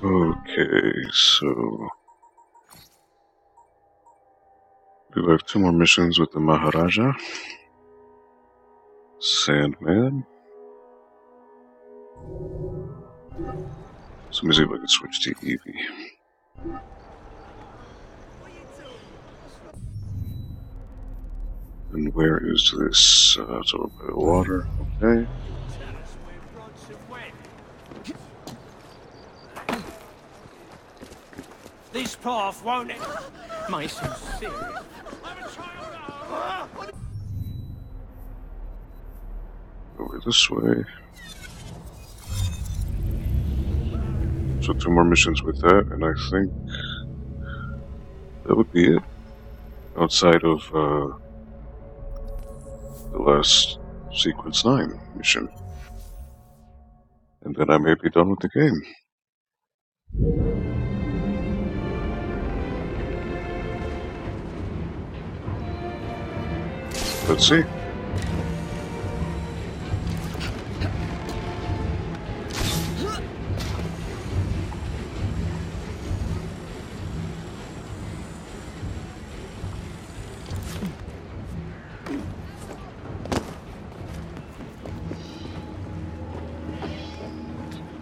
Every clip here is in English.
Okay, so we have 2 more missions with the Maharaja, Sandman. So let me see if I can switch to Eevee. And where is this? It's over by the water. Okay. This path won't it? Mason, serious. Over this way. So 2 more missions with that, and I think that would be it. Outside of the last Sequence 9 mission. And then I may be done with the game. Let's see.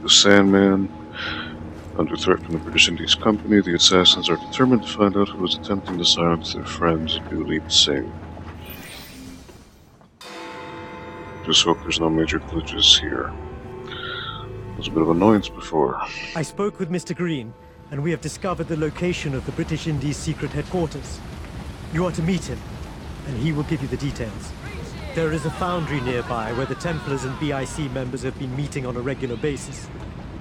The Sandman. Under threat from the British Indies Company, the assassins are determined to find out who is attempting to silence their friends, Duleep Singh. Just hope there's no major glitches here. It was a bit of annoyance before. I spoke with Mr. Green, and we have discovered the location of the British Indies secret headquarters. You are to meet him, and he will give you the details. There is a foundry nearby where the Templars and BIC members have been meeting on a regular basis.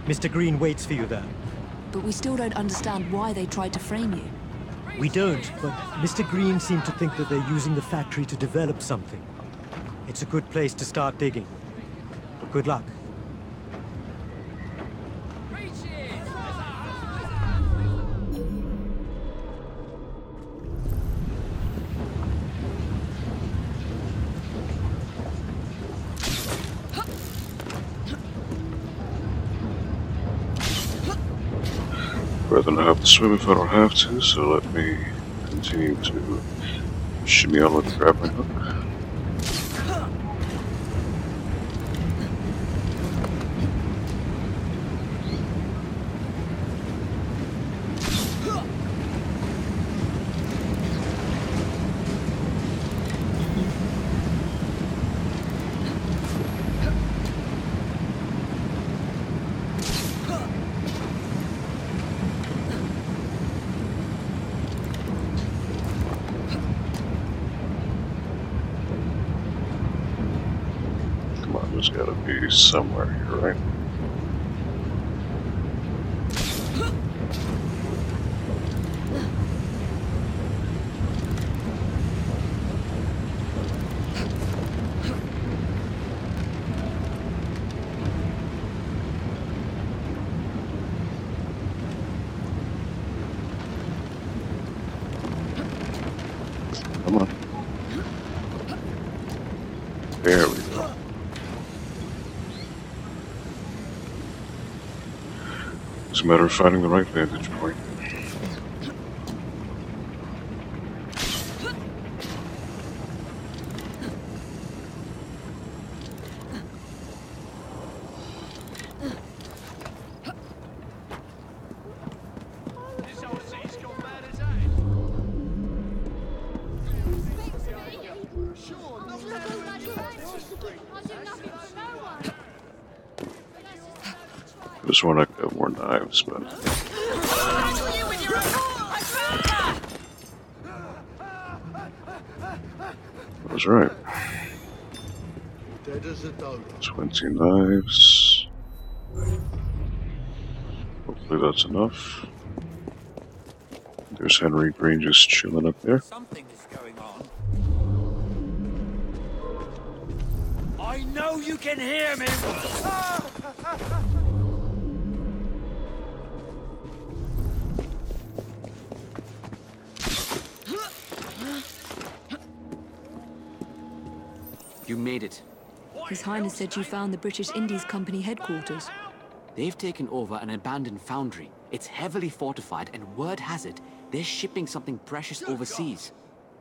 Mr. Green waits for you there. But we still don't understand why they tried to frame you. We don't, but Mr. Green seemed to think that they're using the factory to develop something. It's a good place to start digging. Good luck. Rather than have to swim if I don't have to, so let me continue to shimmy on with the grappling hook. There's gotta be somewhere here, right? Come on. There we go. It's a matter of finding the right vantage point. Just want to get more knives, but I was right. 20 knives. Hopefully that's enough. There's Henry Green just chilling up there. Something is going on. I know you can hear me! You made it. His Highness said you found the British Indies Company headquarters. They've taken over an abandoned foundry. It's heavily fortified, and word has it, they're shipping something precious overseas.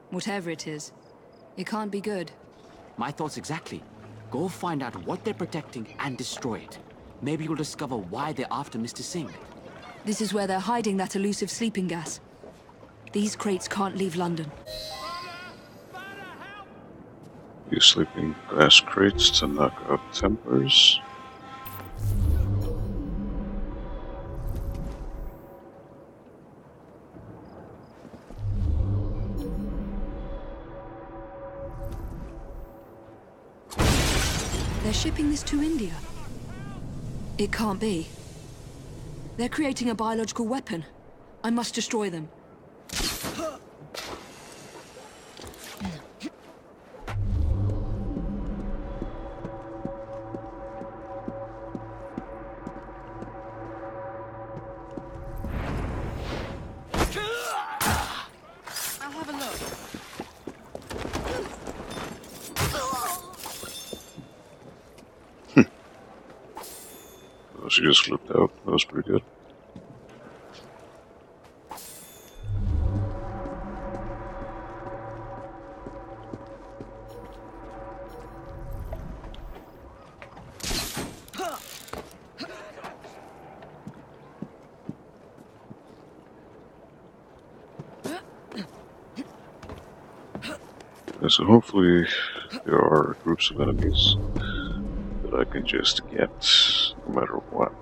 Whatever it is, it can't be good. My thoughts exactly. Go find out what they're protecting and destroy it. Maybe you'll discover why they're after Mr. Singh. This is where they're hiding that elusive sleeping gas. These crates can't leave London. Use sleeping gas crates to knock out Templars. They're shipping this to India. It can't be. They're creating a biological weapon. I must destroy them. I'll have a look. Oh, she just flipped out. That was pretty good. So hopefully there are groups of enemies that I can just get no matter what.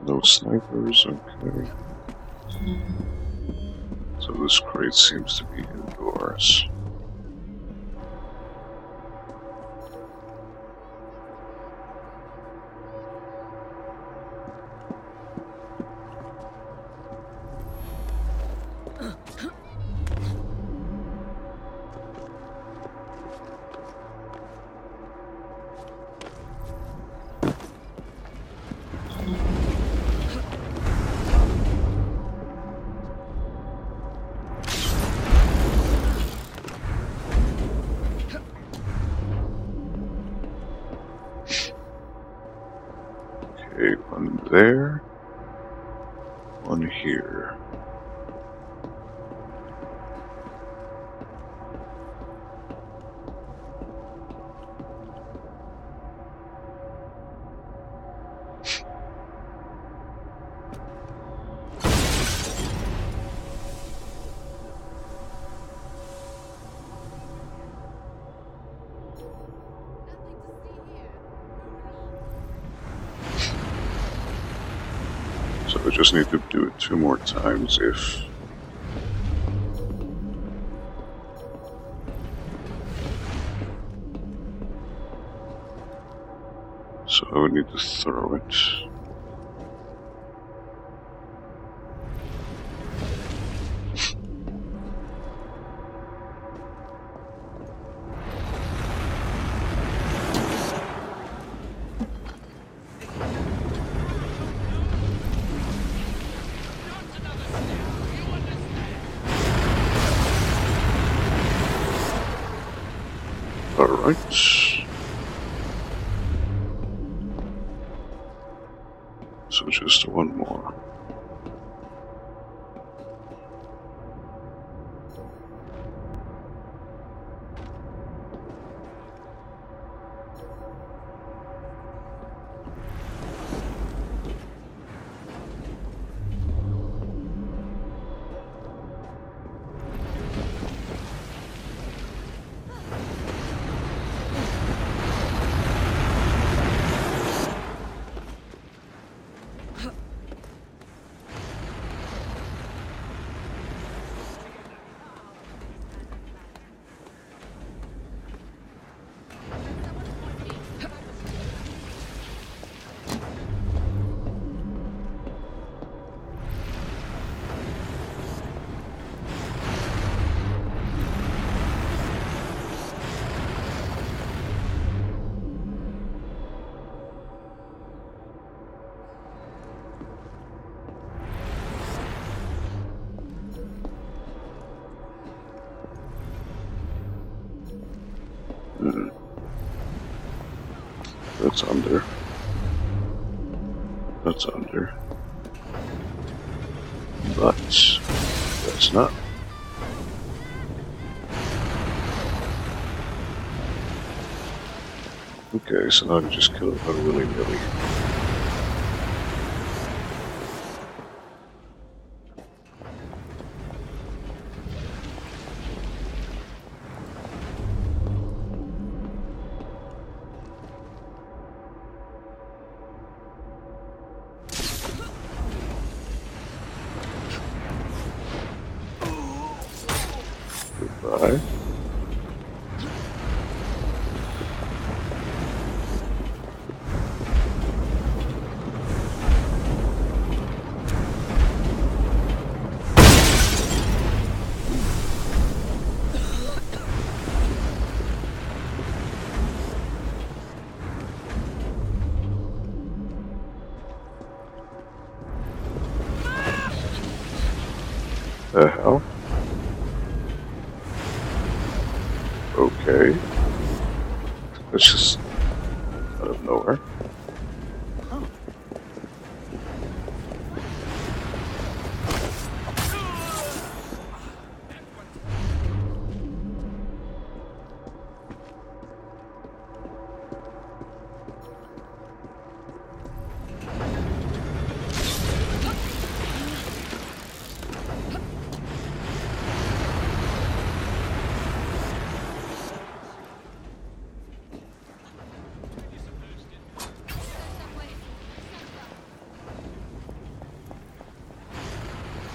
No snipers, okay. So this crate seems to be indoors. Okay, one there, one here. So I just need to do it 2 more times if... So I would need to throw it. Alright. So just one more. That's under. That's under. But that's not. Okay, so now I can just kill it willy-nilly. Goodbye. The hell? Okay. It's just out of nowhere.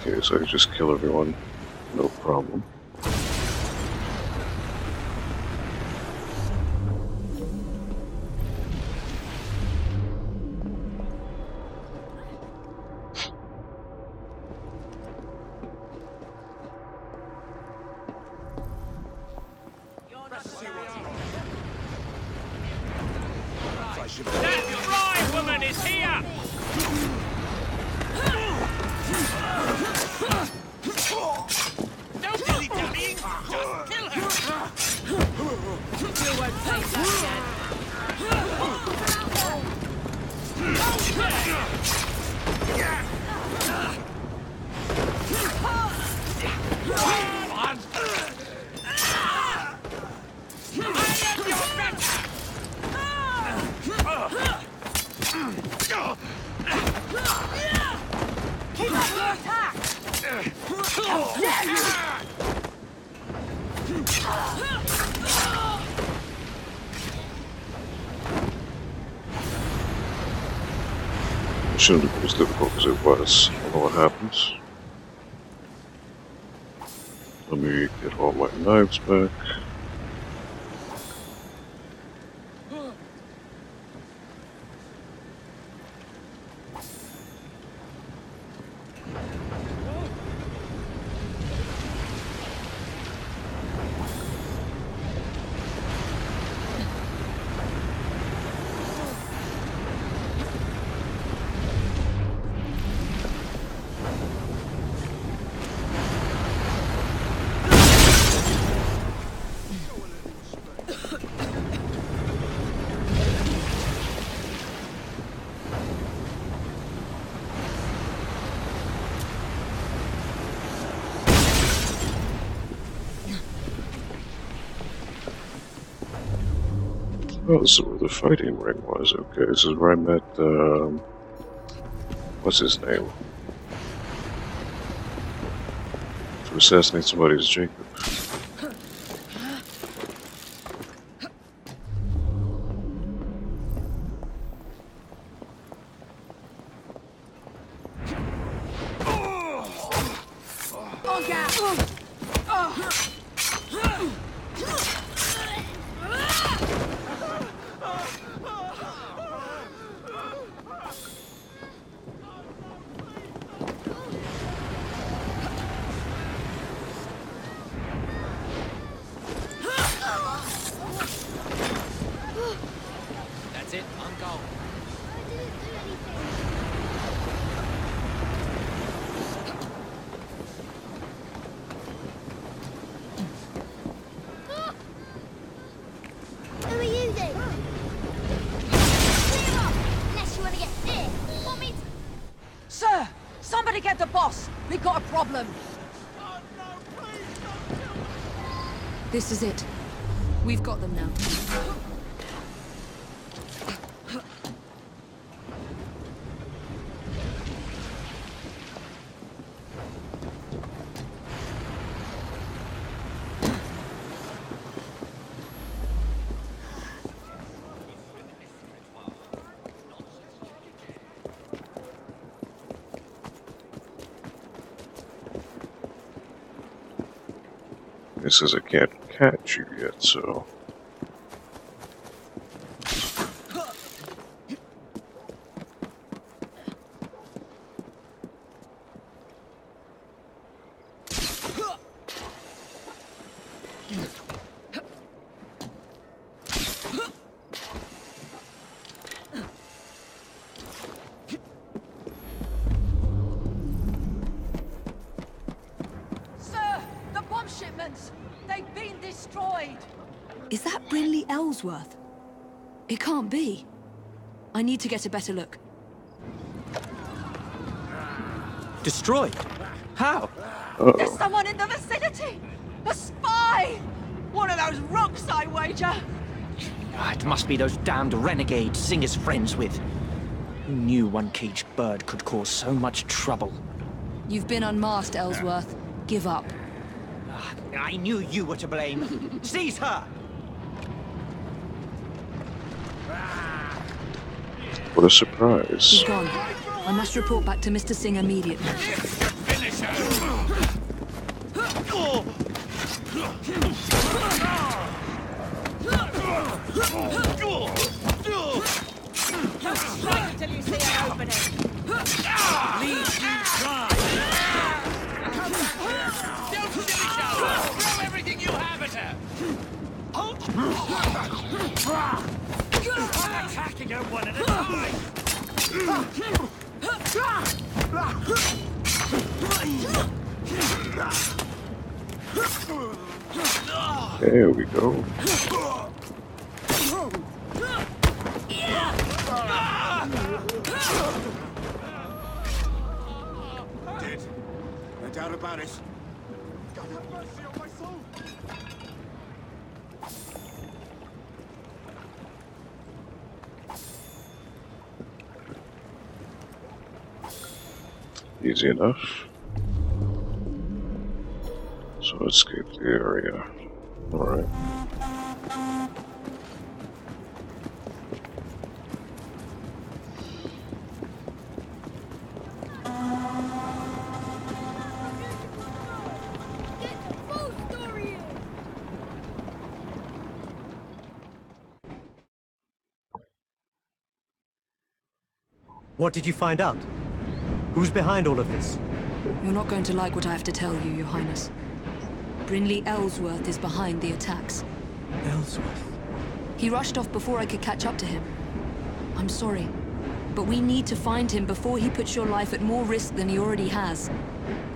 Okay, so I can just kill everyone, no problem. That bride woman is here! No dilly-dallying, just kill her! You won't face that Keep up your attack! It shouldn't have been as difficult as it was. I don't know what happens. Let me get all my knives back. Oh, this is where the fighting ring was. Okay, this is where I met, what's his name? To assassinate somebody is Jacob. That's it, on go. Who are you then? We got a problem. This is it. We've got them now. It says I can't catch you yet, so... They've been destroyed! Is that Brinley Ellsworth? It can't be. I need to get a better look. Destroyed? How? There's someone in the vicinity! A spy! One of those rooks, I wager! It must be those damned renegades Singer's friends with. Who knew one caged bird could cause so much trouble? You've been unmasked, Ellsworth. Give up. I knew you were to blame. Seize her! What a surprise. He's gone. I must report back to Mr. Singh immediately. Strike until you see an opening! Please do try! Don't silly show! Throw everything you have at her! I'm attacking her one at a time! There we go. Dead. No doubt about it. God have mercy on my soul. Easy enough. So escape the area. Alright. What did you find out? Who's behind all of this? You're not going to like what I have to tell you, Your Highness. Brinley Ellsworth is behind the attacks. Ellsworth? He rushed off before I could catch up to him. I'm sorry, but we need to find him before he puts your life at more risk than he already has.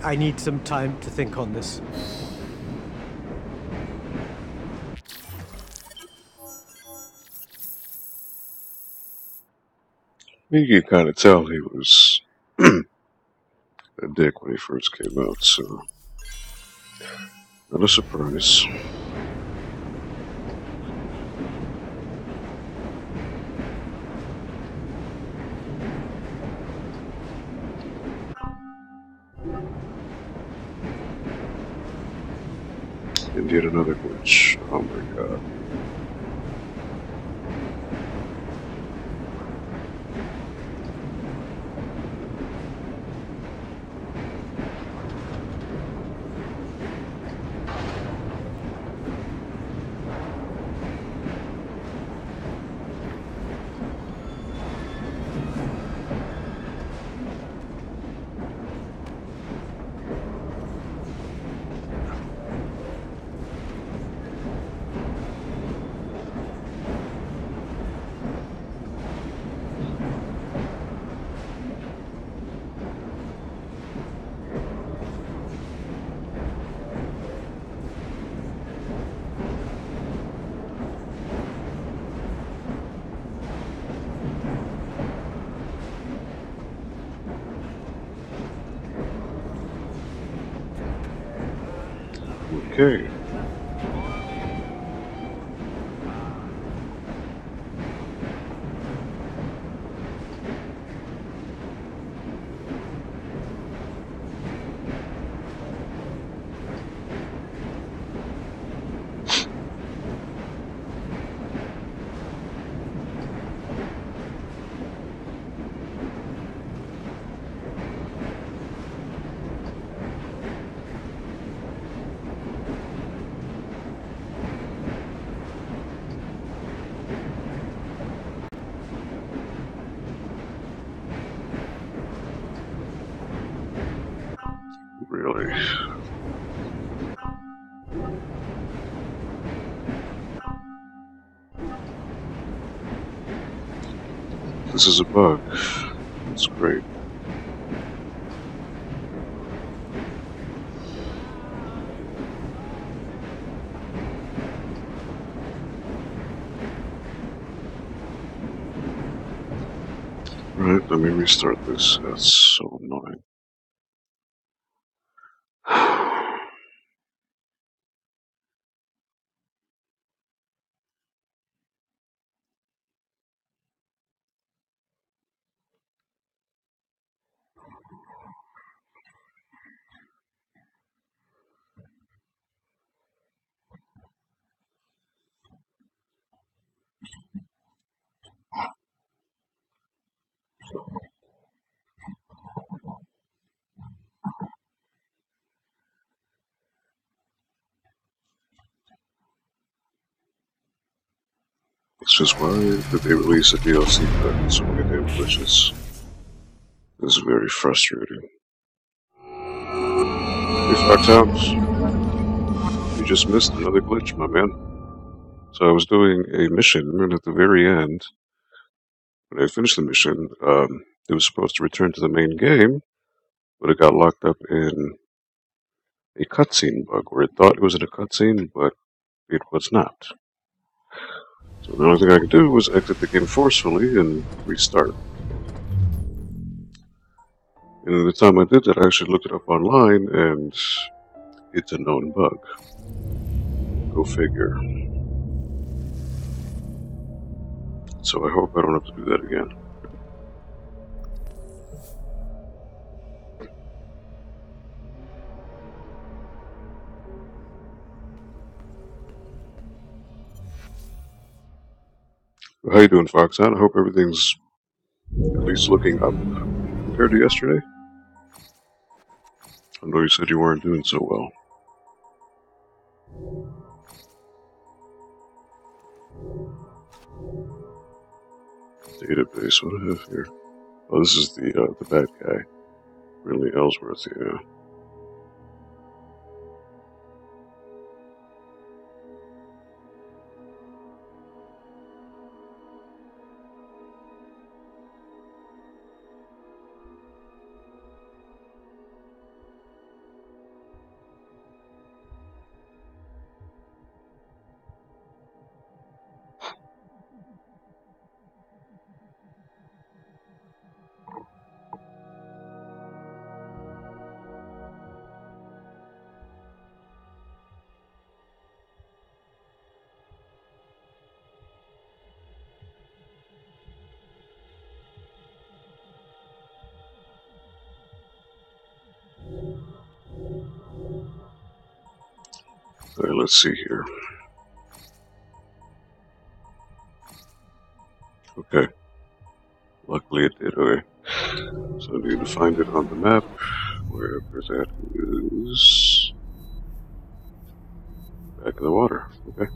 I need some time to think on this. You can kind of tell he was a dick when he first came out, so not a surprise. And yet another glitch. Oh my god. Okay. Really? This is a bug. That's great. Right, let me restart this. That's so annoying. It's just why did they release a DLC pack with so many damn glitches? This is very frustrating. Hey, Foxhounds, you just missed another glitch, my man. So I was doing a mission, and at the very end, when I finished the mission, it was supposed to return to the main game, but it got locked up in a cutscene bug, where it thought it was in a cutscene, but it was not. So the only thing I could do was exit the game forcefully and restart. And at the time I did that, I actually looked it up online, and it's a known bug. Go figure. So I hope I don't have to do that again. How you doing, Foxhound? I hope everything's at least looking up compared to yesterday. I know you said you weren't doing so well. Database, what do I have here? Oh, this is the bad guy. Really, Ellsworth, yeah. Alright, let's see here. Okay. Luckily it did, okay. So I need to find it on the map, wherever that is. Back in the water, okay.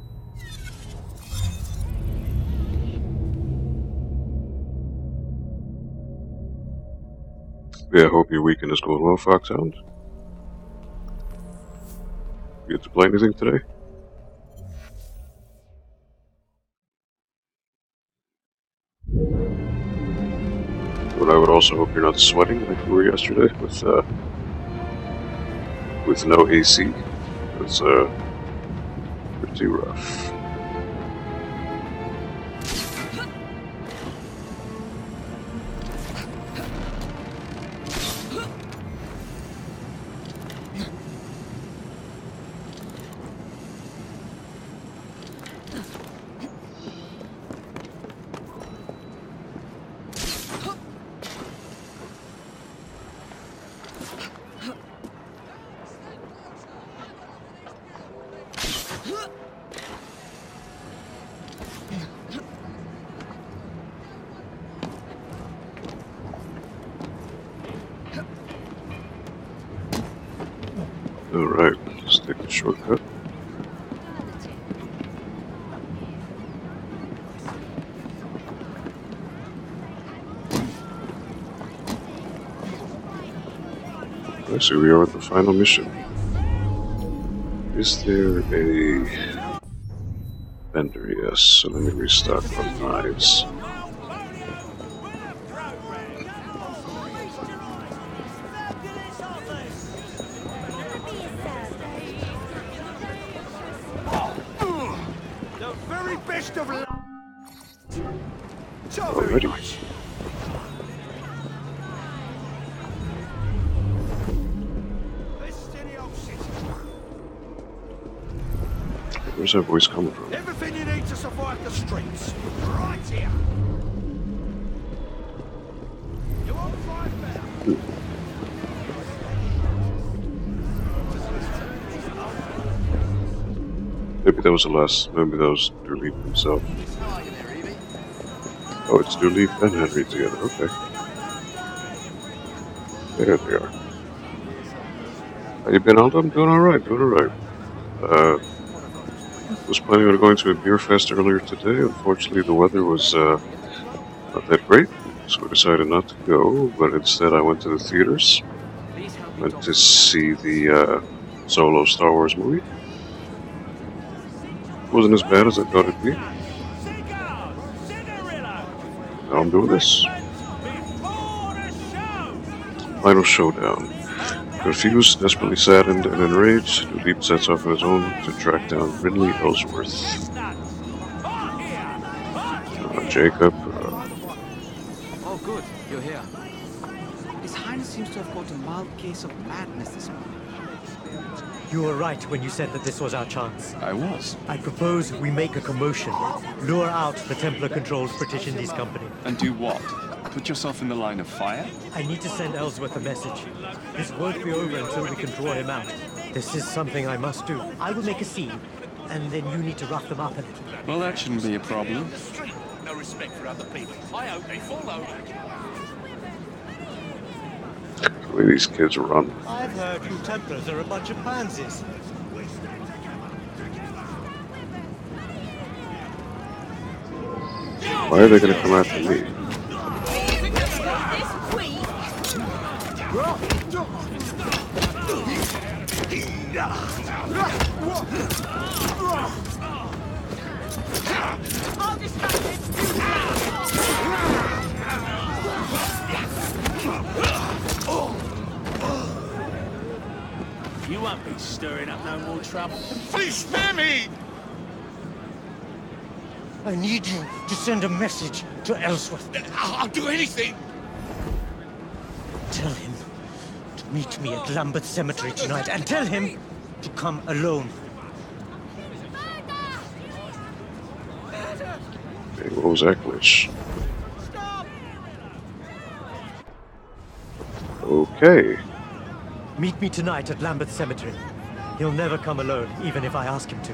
Yeah, I hope your weekend is going well, Foxhound. You get to play anything today? But I would also hope you're not sweating like you were yesterday with no AC. It's pretty rough. Alright, let's take the shortcut. I see we are at the final mission. Is there a vendor? Yes, so let me restock on knives. The very best of luck. So very Already. nice. Best in the old city. Where's that voice coming from? Everything you need to survive the streets, right here. You won't find better. Maybe that was the last. Maybe that was Durleaf himself. Oh, it's Durleaf and Henry together. Okay. There they are. How you been, Aldo? I'm doing alright, was planning on going to a beer fest earlier today. Unfortunately, the weather was not that great, so I decided not to go, but instead I went to the theaters. Went to see the solo Star Wars movie. Wasn't as bad as I thought it'd be. Now I'm doing this. Final showdown. Confused, desperately saddened, and enraged, Leap sets off on his own to track down Ridley Ellsworth. Jacob. Oh, good. You're here. His Highness seems to have caught a mild case of madness this morning. You were right when you said that this was our chance. I was. I propose we make a commotion, lure out the Templar-controlled British Indies Company. And do what? Put yourself in the line of fire? I need to send Ellsworth a message. This won't be over until we can draw him out. This is something I must do. I will make a scene, and then you need to rough them up a little. Well, that shouldn't be a problem. No respect for other people. I hope they follow. The way these kids run. I've heard you Templars are a bunch of pansies. Why are they going to come after me? You won't be stirring up no more trouble. Please spare me! I need you to send a message to Ellsworth. I'll do anything. Tell him to meet me at Lambeth Cemetery tonight, and tell him to come alone. Okay, what was that glitch? Okay. Meet me tonight at Lambeth Cemetery. He'll never come alone, even if I ask him to.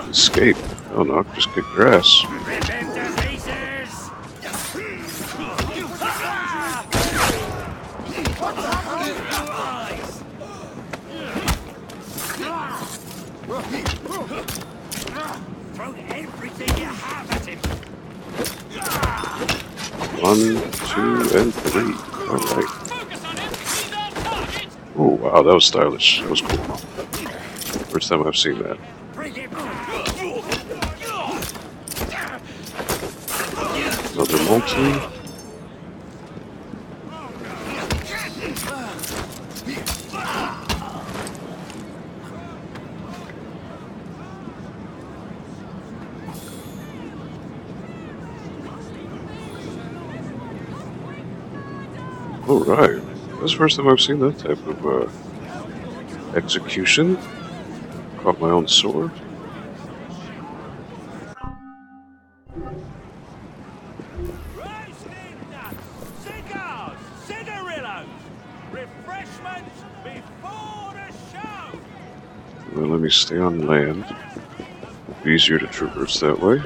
Escape. Oh no, just kick grass. Throw everything you have at him. 1, 2, and 3. Alright. Oh wow, that was stylish. That was cool. First time I've seen that. Another multi. Alright. That's the first time I've seen that type of execution. Caught my own sword. Well, let me stay on land. It'll be easier to traverse that way.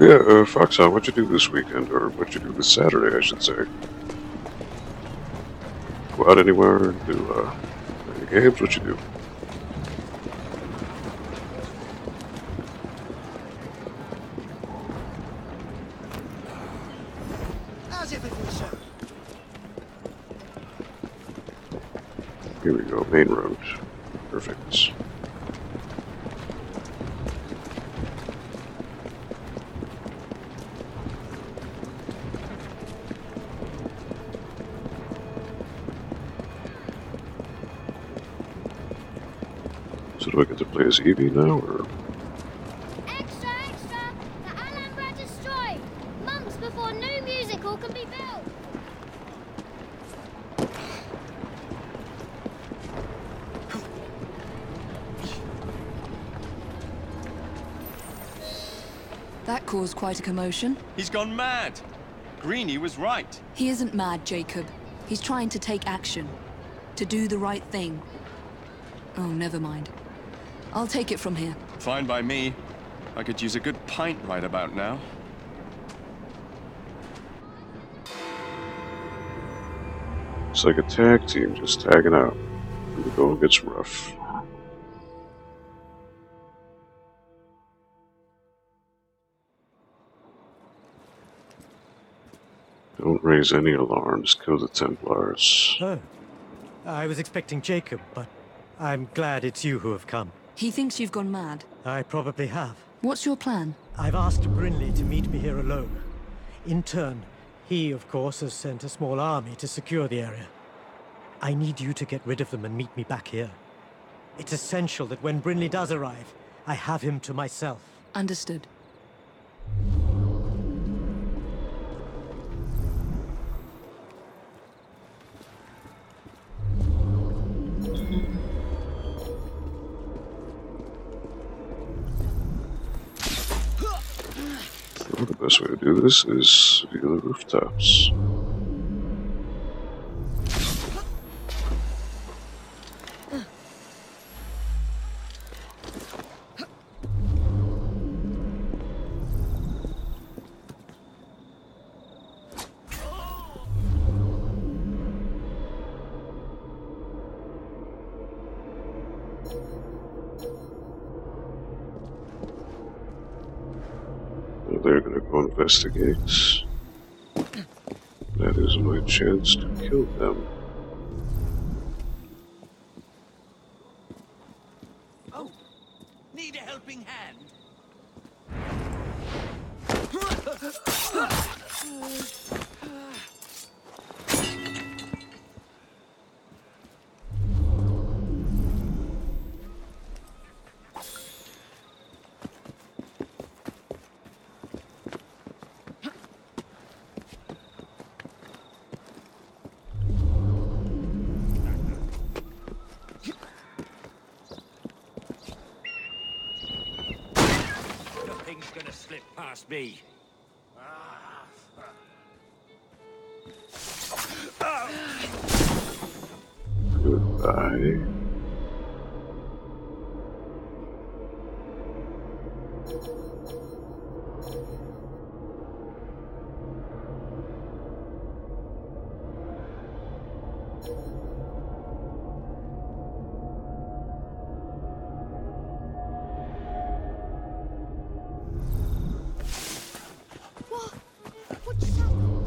Yeah, Foxhound, what'd you do this weekend? Or what'd you do this Saturday, I should say? Go out anywhere? Do, any games? What'd you do? How's everything, sir? Here we go, main road. Perfect. So do I get to play as Evie now, or? Extra, extra! The Alhambra destroyed! Months before new musical can be built! That caused quite a commotion. He's gone mad. Greenie was right. He isn't mad, Jacob. He's trying to take action. To do the right thing. Oh, never mind. I'll take it from here. Fine by me. I could use a good pint right about now. It's like a tag team just tagging out. And the going gets rough. Don't raise any alarms. Kill the Templars. Oh. I was expecting Jacob, but I'm glad it's you who have come. He thinks you've gone mad. I probably have. What's your plan? I've asked Brinley to meet me here alone. In turn, he, of course, has sent a small army to secure the area. I need you to get rid of them and meet me back here. It's essential that when Brinley does arrive, I have him to myself. Understood. Well, the best way to do this is via the rooftops. They're gonna go investigate. That is my chance to kill them. Oh, need a helping hand? Nothing's gonna slip past me. Goodbye. What just happened?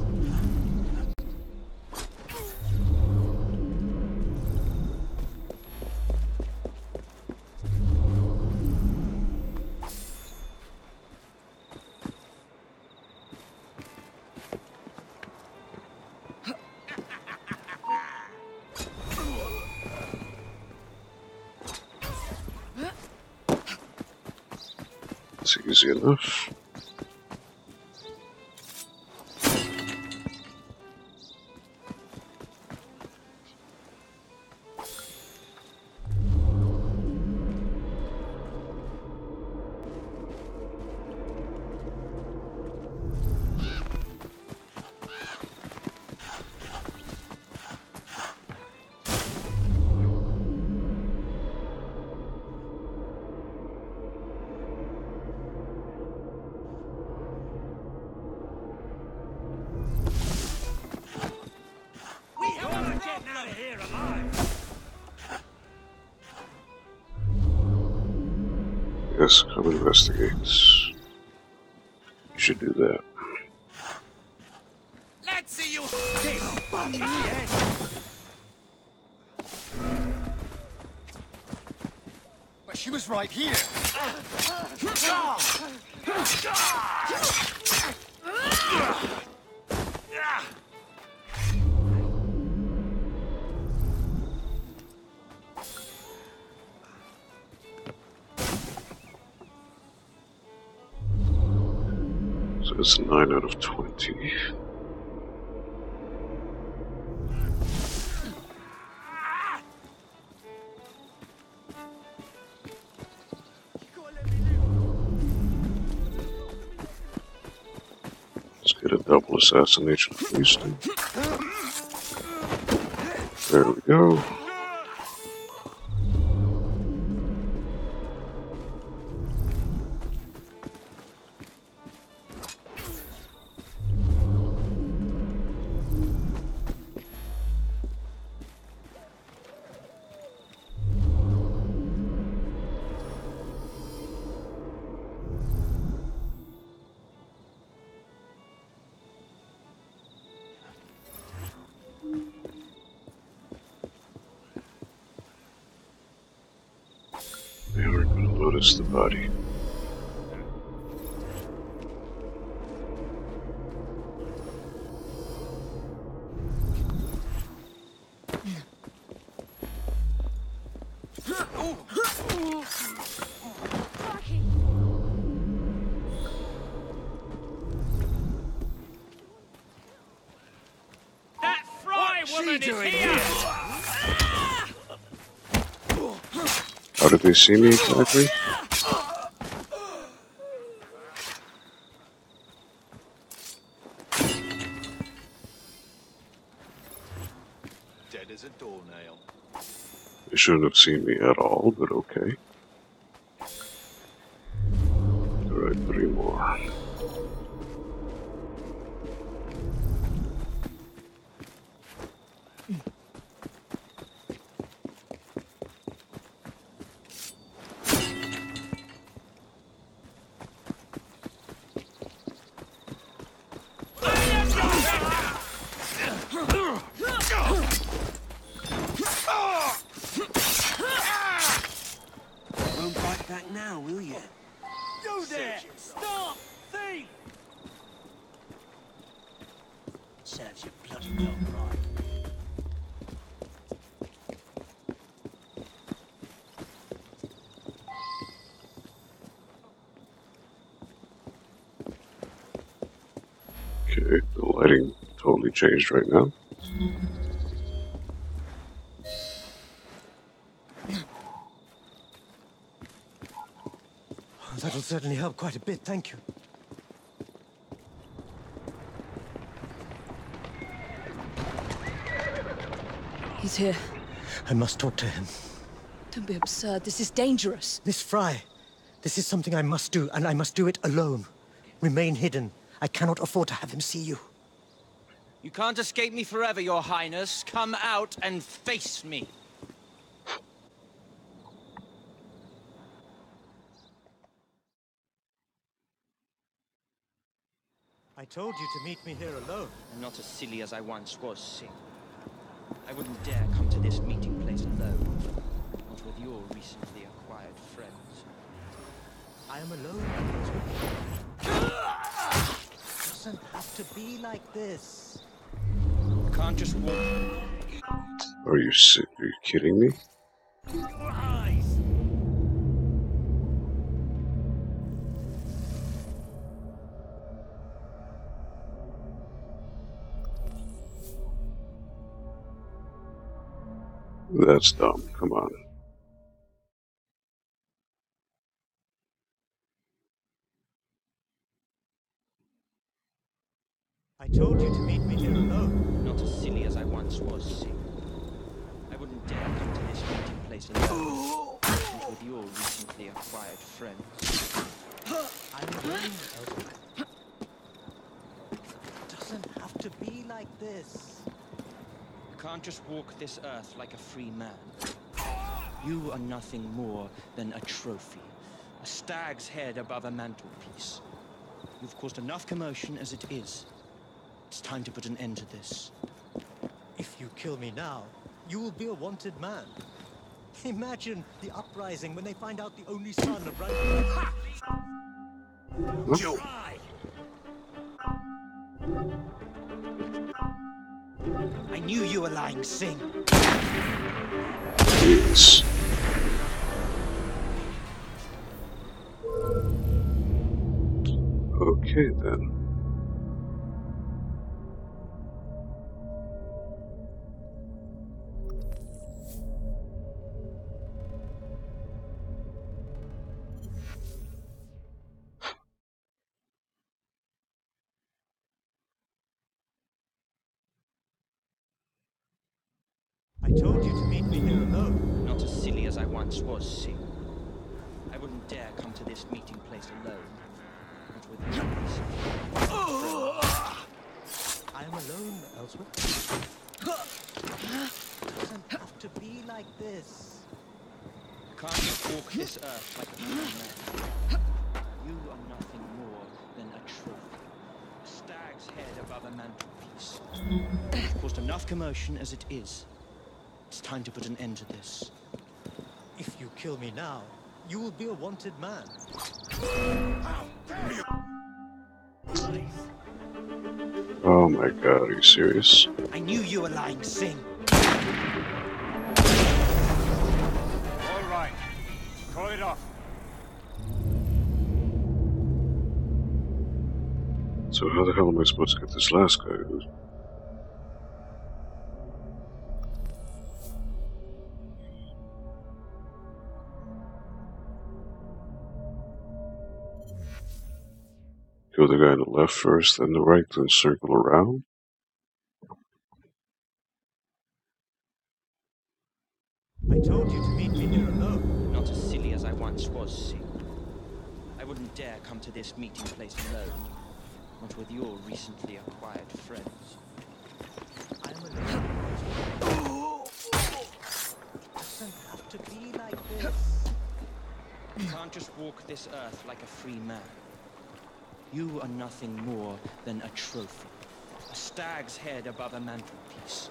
It's easy enough. Yes, come investigate. You should do that. Let's see you take bum yes. But she was right here. So it's 9 out of 20. Let's get a double assassination at least. There we go. They aren't going to notice the body. That Fry woman is here! How did they see me exactly? Dead as a doornail. They shouldn't have seen me at all, but okay. Alright, 3 more. Won't bite back now, will you? You there! Stop! Thief! Serves you bloody well right. Okay, the lighting totally changed right now. That'll certainly help quite a bit, thank you. He's here. I must talk to him. Don't be absurd. This is dangerous. Miss Fry, this is something I must do, and I must do it alone. Remain hidden. I cannot afford to have him see you. You can't escape me forever, Your Highness. Come out and face me. I told you to meet me here alone. I'm not as silly as I once was, Sing. I wouldn't dare come to this meeting place alone. Not with your recently acquired friends. I am alone. It doesn't have to be like this. You can't just walk. Are you sick? Are you kidding me? That's dumb. Come on. I told you to meet me here alone. Not as silly as I once was, Sing. I wouldn't dare come to this meeting place alone. Not with your recently acquired friends. I'm alone, Elder. It doesn't have to be like this. You can't just walk this earth like a free man. You are nothing more than a trophy. A stag's head above a mantelpiece. You've caused enough commotion as it is. It's time to put an end to this. If you kill me now, you will be a wanted man. Imagine the uprising when they find out the only son of Rankin. You! I knew you were lying, Sing. Jeez. Okay then. I told you to meet me here alone. Not as silly as I once was, Sing. I wouldn't dare come to this meeting place alone. Not with you. I am alone, Ellsworth. It doesn't have to be like this. Can't you walk this earth like a free man? You are nothing more than a trophy. A stag's head above a mantelpiece. You've caused enough commotion as it is. It's time to put an end to this. If you kill me now, you will be a wanted man. Oh my god, are you serious? I knew you were lying, Sing. All right. Call it off. So how the hell am I supposed to get this last guy? Kill the guy on the left first, then the right, then circle around? I told you to meet me here alone. Not as silly as I once was, Sing. I wouldn't dare come to this meeting place alone. Not with your recently acquired friends. I am alone. It doesn't have to be like this. You can't just walk this earth like a free man. You are nothing more than a trophy. A stag's head above a mantelpiece.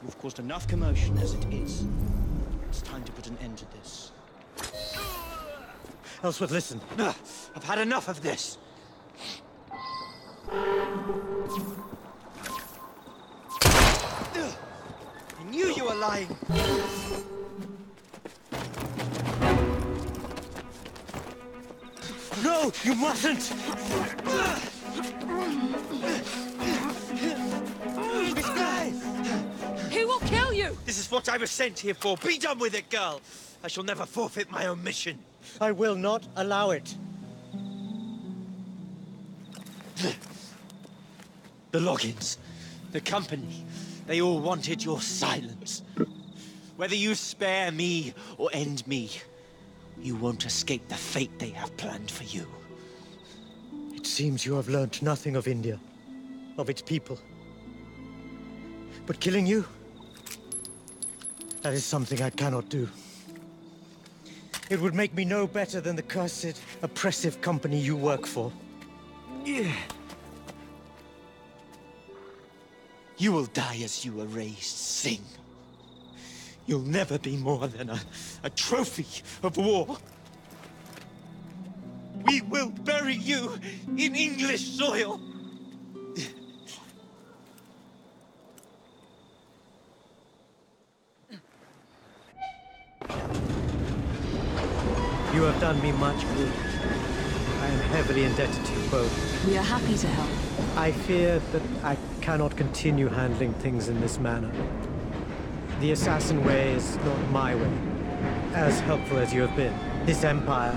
You've caused enough commotion as it is. It's time to put an end to this. Ellsworth, listen. I've had enough of this. I knew you were lying. No, you mustn't! This guy! He will kill you! This is what I was sent here for. Be done with it, girl. I shall never forfeit my own mission. I will not allow it. The Loggins, the company, they all wanted your silence. Whether you spare me or end me, you won't escape the fate they have planned for you. It seems you have learnt nothing of India, of its people. But killing you, that is something I cannot do. It would make me no better than the cursed, oppressive company you work for. You will die as you were raised, Sing. You'll never be more than a trophy of war. We will bury you in English soil. You have done me much good. I am heavily indebted to you both. We are happy to help. I fear that I cannot continue handling things in this manner. The assassin way is not my way, as helpful as you have been. This empire,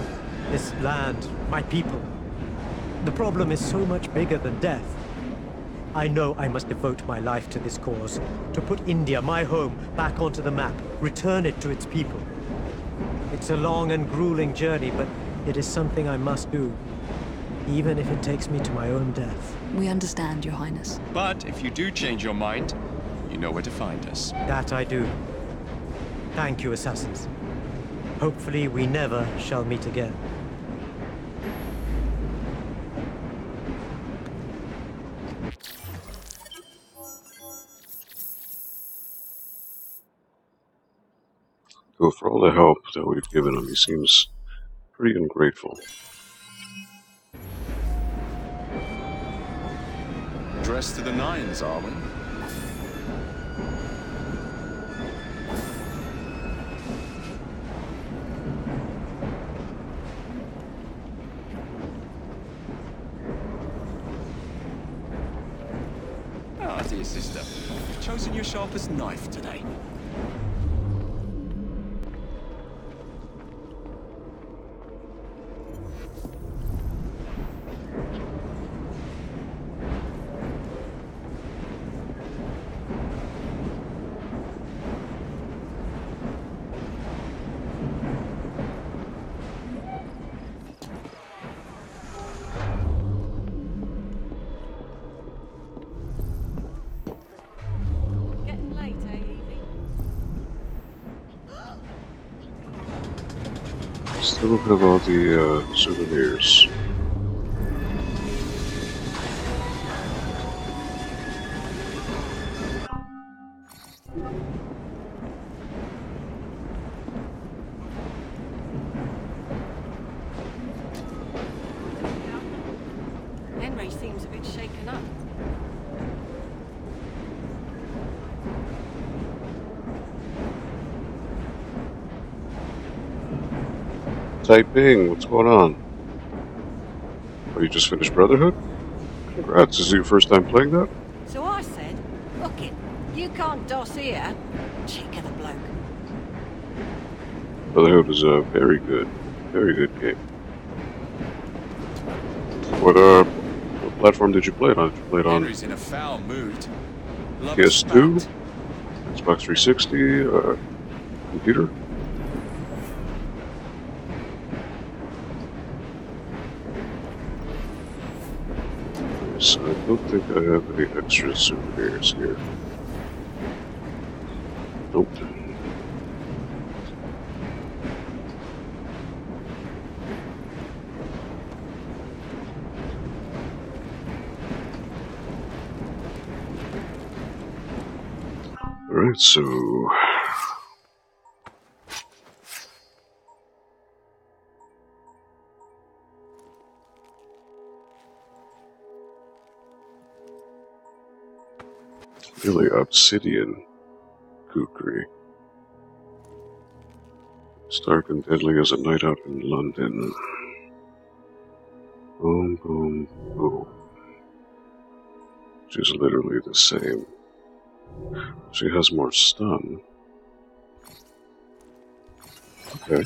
this land, my people. The problem is so much bigger than death. I know I must devote my life to this cause, to put India, my home, back onto the map, return it to its people. It's a long and grueling journey, but it is something I must do, even if it takes me to my own death. We understand, Your Highness. But if you do change your mind, you know where to find us. That I do. Thank you, assassins. Hopefully we never shall meet again. Though for all the help that we've given him, he seems pretty ungrateful. Dressed to the nines, are we? Ah, dear sister. You've chosen your sharpest knife today. Getting late, eh, Evie? Still have all the souvenirs. Henry seems a bit shaken up. Taiping, what's going on? Oh, you just finished Brotherhood? Congrats, this is your first time playing that? So I said, look it, you can't doss here. Cheek of the bloke. Brotherhood is a very good game. What platform did you play it on? Did you play it on Henry's in a foul mood. Love PS2, spat. Xbox 360, computer? Yes, I don't think I have any extra souvenirs here. Nope. Alright, so... really obsidian kukri. Stark and deadly as a night out in London. Boom, boom, boom. She's literally the same. She has more stun. Okay.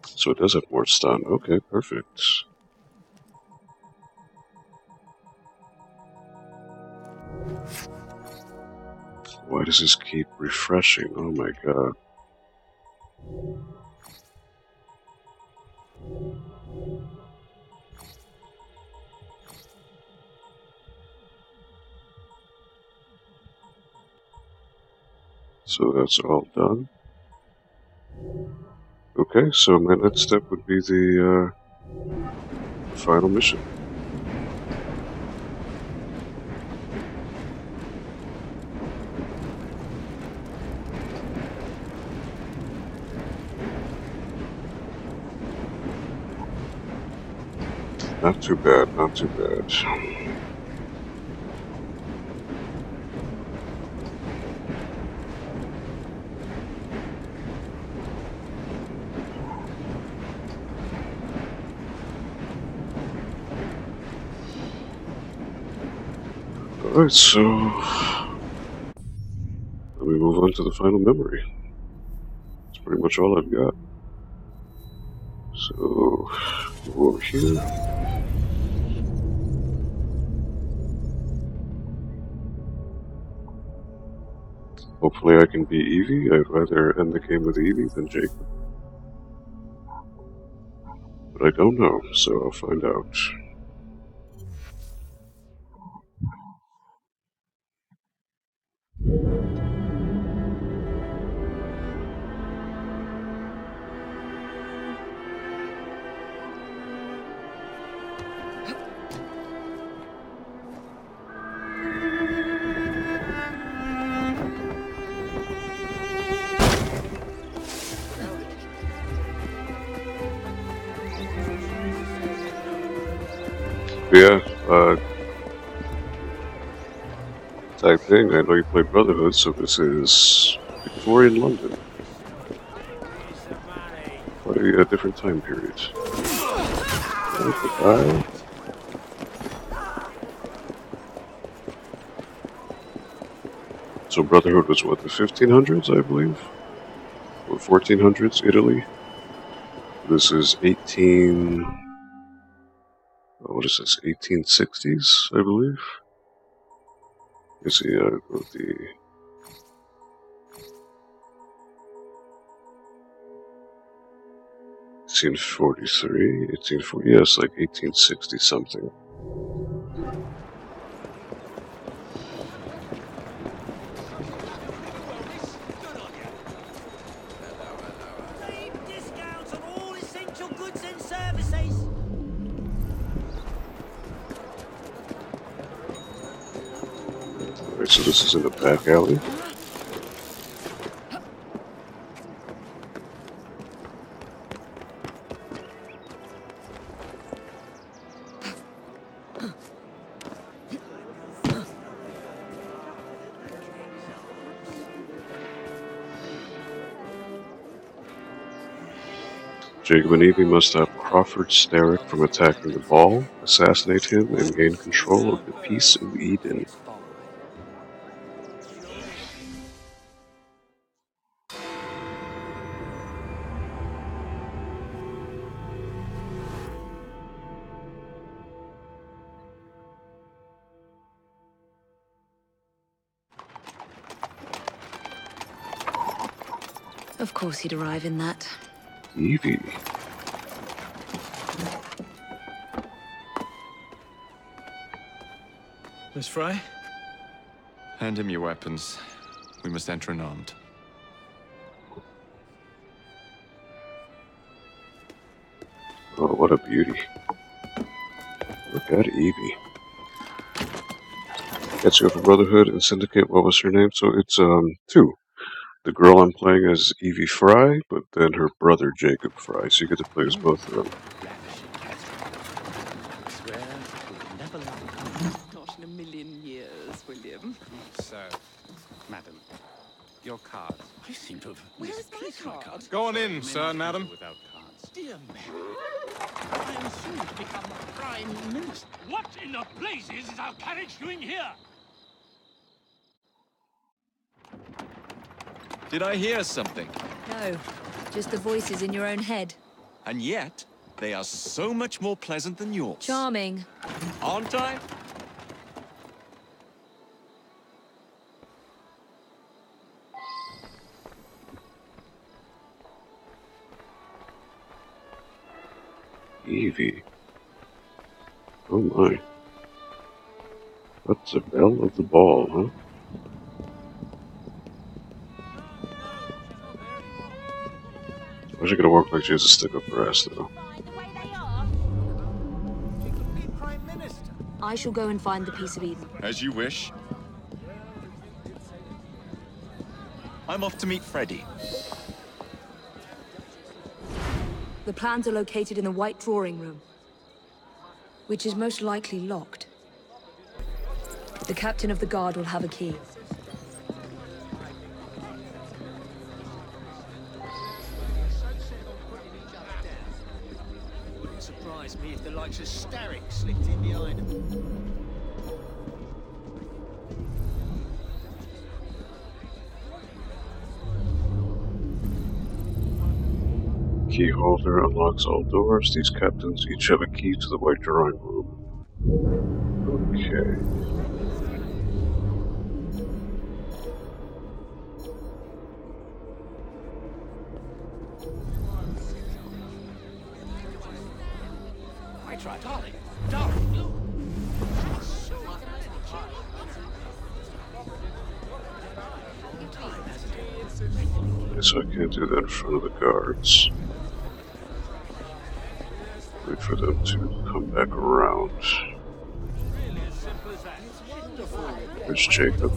So it does have more stun. Okay, perfect. Why does this keep refreshing? Oh my god. So that's all done. Okay, so my next step would be the final mission. Not too bad, not too bad. Alright, so let me move on to the final memory. That's pretty much all I've got. So, go over here. Hopefully I can be Evie. I'd rather end the game with Evie than Jacob. But I don't know, so I'll find out. Yeah, type thing. I know you play Brotherhood, so this is Victorian London. Quite a different time period. Goodbye. So Brotherhood was what, the 1500s, I believe? Or 1400s, Italy? This is 18... What is this, 1860s, I believe? You see, the... 1843, 1840, yes, like 1860 something. Discounts on all essential goods and services. Alright, so this is in the back alley. Jacob and Evie must stop Crawford Starrick from attacking the ball, assassinate him, and gain control of the Peace of Eden. Of course he'd arrive in that. Evie. Miss Fry? Hand him your weapons. We must enter unarmed. Oh, what a beauty. Look at Evie. Gets you for Brotherhood and Syndicate. What was her name? So it's, two. The girl I'm playing as Evie Fry, but then her brother Jacob Fry. So you get to play as both of them. Not in a million years, William. So, madam, your card. I seem to have misplaced my card. Go on in, sir and madam. Without cards. Dear Mary, I am soon to become Prime Minister. What in the blazes is our carriage doing here? Did I hear something? No, just the voices in your own head. And yet, they are so much more pleasant than yours. Charming. Aren't I? Evie. Oh my. That's the belle of the ball, huh? Why's she gonna work like she has a stick up her ass, though? I shall go and find the Peace of Eden. As you wish. I'm off to meet Freddy. The plans are located in the White Drawing Room, which is most likely locked. The captain of the guard will have a key. Wouldn't surprise me if the likes of Starrick slipped in behind them. Key holder unlocks all doors. These captains each have a key to the White Drawing Room. Okay. Quite right, darling. Darling, look. So I can't do that in front of the guards. Wait for them to come back around. There's Jacob.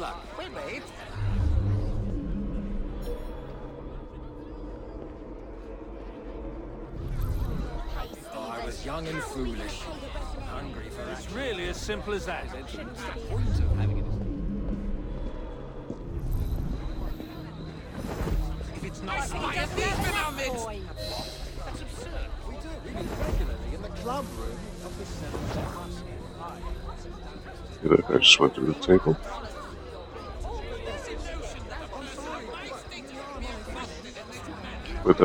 luck. Wait, wait. Oh, I was young and foolish. Hungry for action. It's really as simple as that. What's the point of having it? If it's not like a thief in our midst. That's absurd. We do. We meet regularly in the club room of the Syndicate. Look, I just went through the table. But,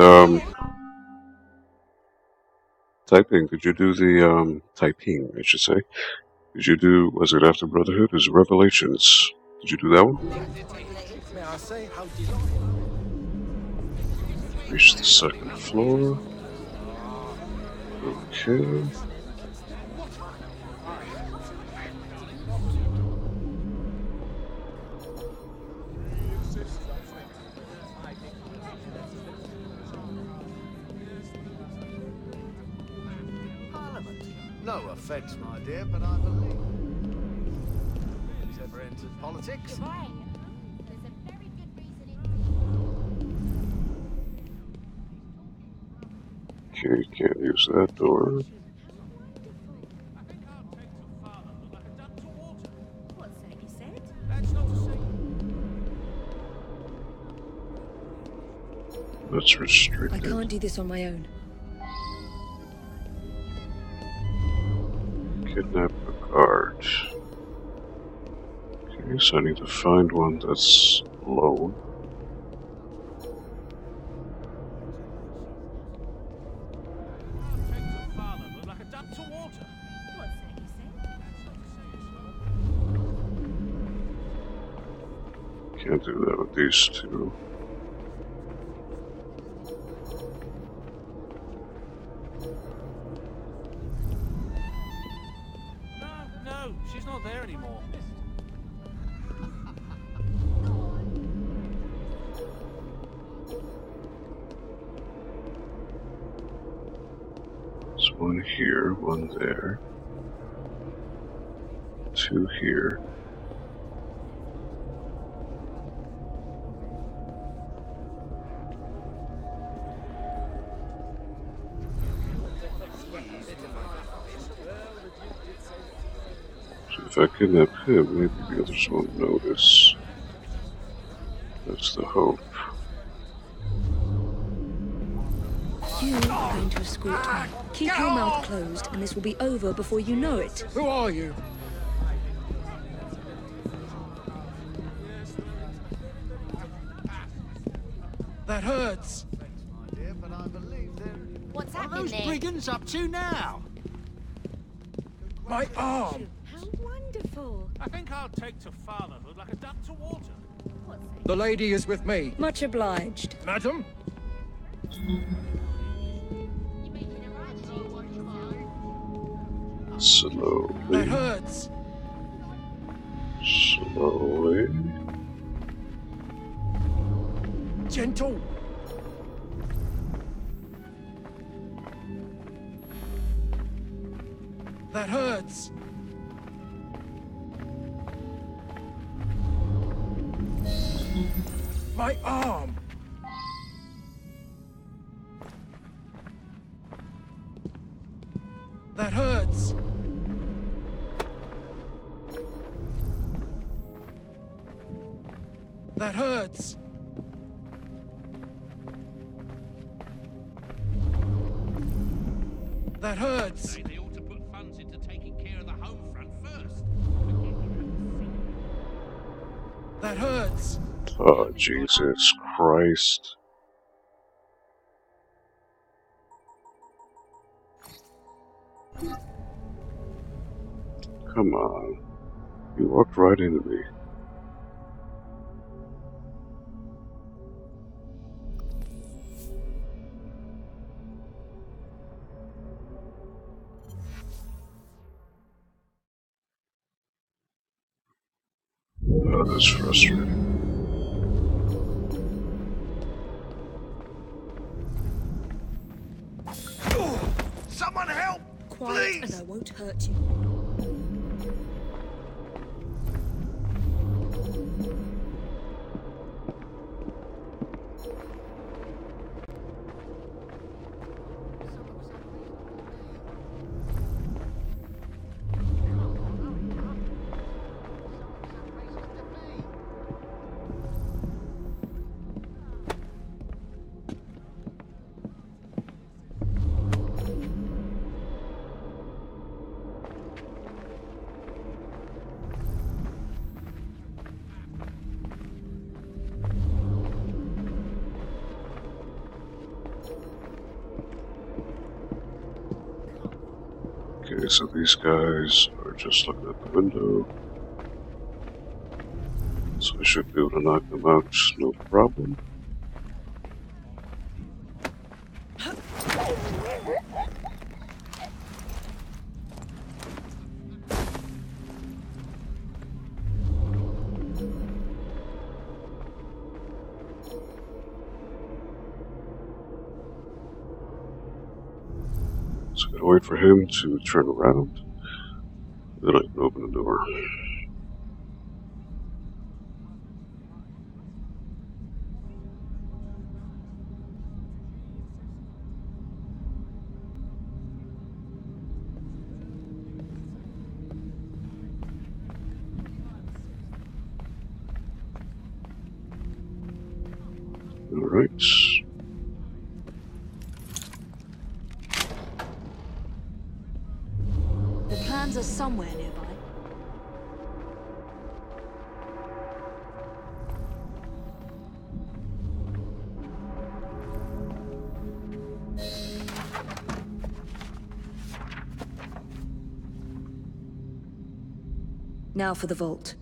typing, did you do the, typing, I should say. Did you do, was it After Brotherhood? It was Revelations. Did you do that one? May I say how Reach the second floor. Okay. No offence, my dear, but I believe he's ever entered politics. Okay, can't use that door. That's restricted. I can't do this on my own. Kidnap a guard. Okay, so I need to find one that's alone. Can't do that with these two. No, she's not there anymore. There's one here, one there. Two here. So if I kidnap him, maybe the others won't notice. That's the hope. You are going to escort me. Keep your mouth closed, and this will be over before you know it. Who are you? That hurts. What's What are happening those there? brigands up to now? My arm. How wonderful. I think I'll take to fatherhood like a duck to water. The lady is with me. Much obliged. Madam? Slowly. That hurts. Slowly. Gentle. That hurts. My arm. That hurts. That hurts. That hurts. They ought to put funds into taking care of the home front first. That hurts. Oh, Jesus Christ. Come on. You walked right into me. Oh, that's frustrating. Someone help! Quiet, Please! and I won't hurt you. Okay, so these guys are just looking at the window. So I should be able to knock them out, no problem. So I gotta wait for him to turn around. Then I can open the door. Alright. The plans are somewhere nearby. Now for the vault.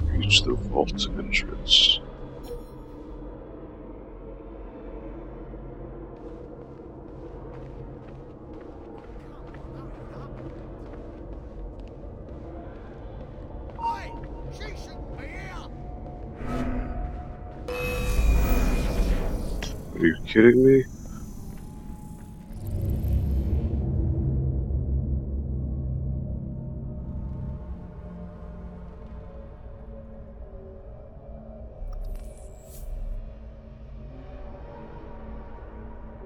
Reach the vault entrance. Hey, she shouldn't be here. Are you kidding me?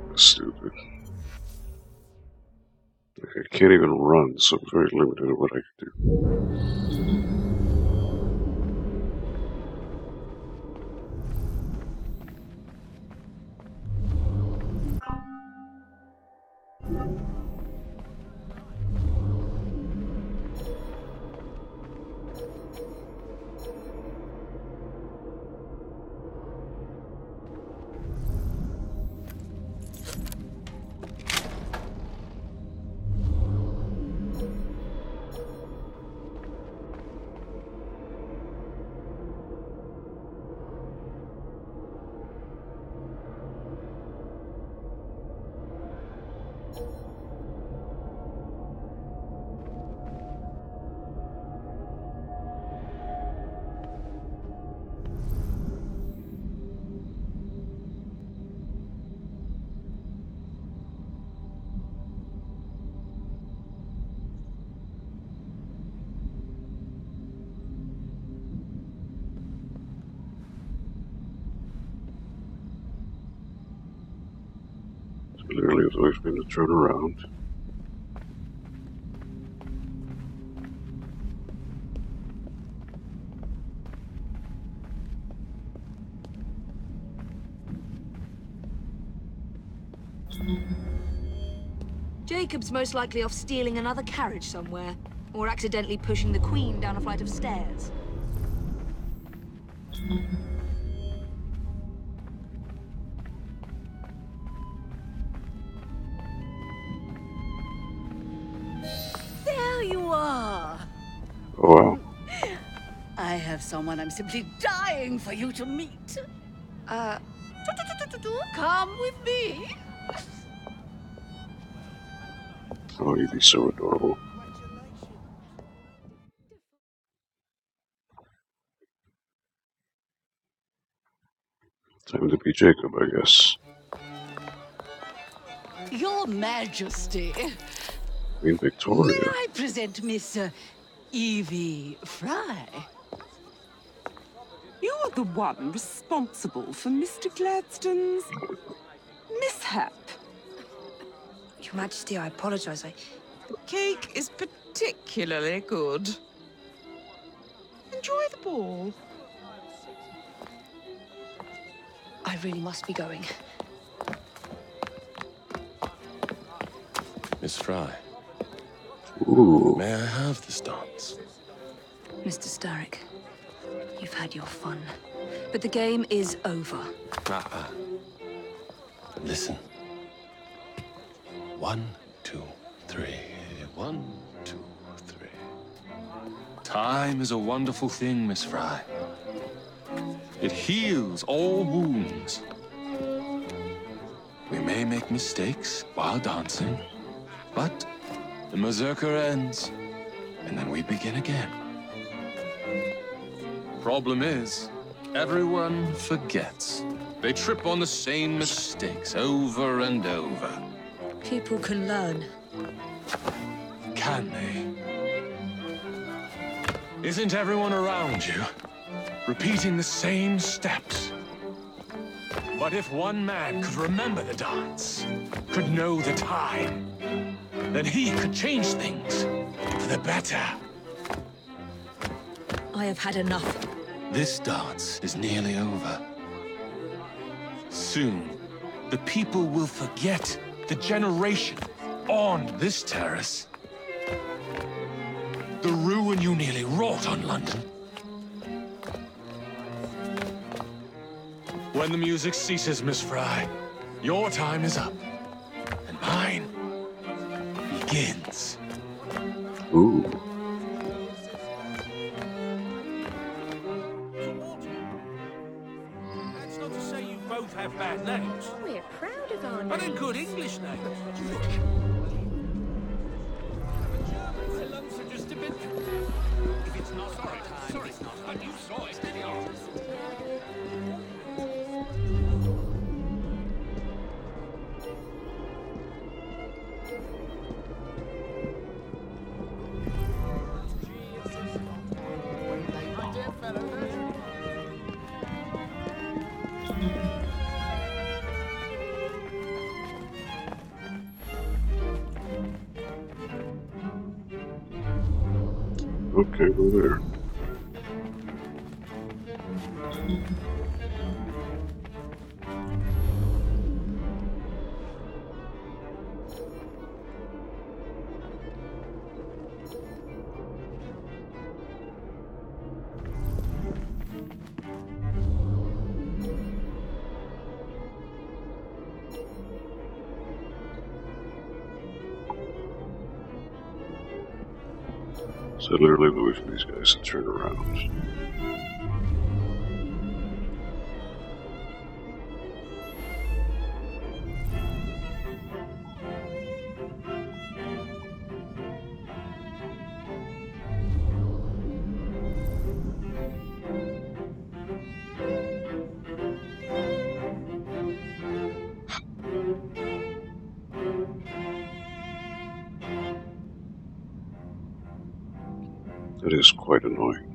That's stupid. I can't even run, so I'm very limited in what I can do. Literally, it's always been to turn around. Jacob's most likely off stealing another carriage somewhere, or accidentally pushing the Queen down a flight of stairs. There you are. Oh wow. I have someone I'm simply dying for you to meet. Come with me. Oh, you'd be so adorable. Time to be Jacob, I guess. Your Majesty. Queen Victoria. May I present Miss Evie Fry? You're the one responsible for Mr. Gladstone's mishap. Your Majesty, I apologize. The cake is particularly good. Enjoy the ball. I really must be going. Miss Fry. Ooh. May I have this dance? Mr. Starrick, you've had your fun, but the game is over. Listen. 1, 2, 3. 1, 2, 3. Time is a wonderful thing, Miss Fry. It heals all wounds. We may make mistakes while dancing, but the Berserker ends, and then we begin again. Problem is, everyone forgets. They trip on the same mistakes over and over. People can learn. Can they? Isn't everyone around you repeating the same steps? But if one man could remember the dance, could know the time, then he could change things for the better. I have had enough. This dance is nearly over. Soon, the people will forget the generation on this terrace. The ruin you nearly wrought on London. When the music ceases, Miss Fry, your time is up, and mine begins. Ooh. That's not to say you both have bad names. We're proud of our But names. they're good English names. My lungs are just a bit... If it's not sorry, it's not. But you saw it, didn't you? Okay, go there. So I literally live away from these guys and turn around. That is quite annoying.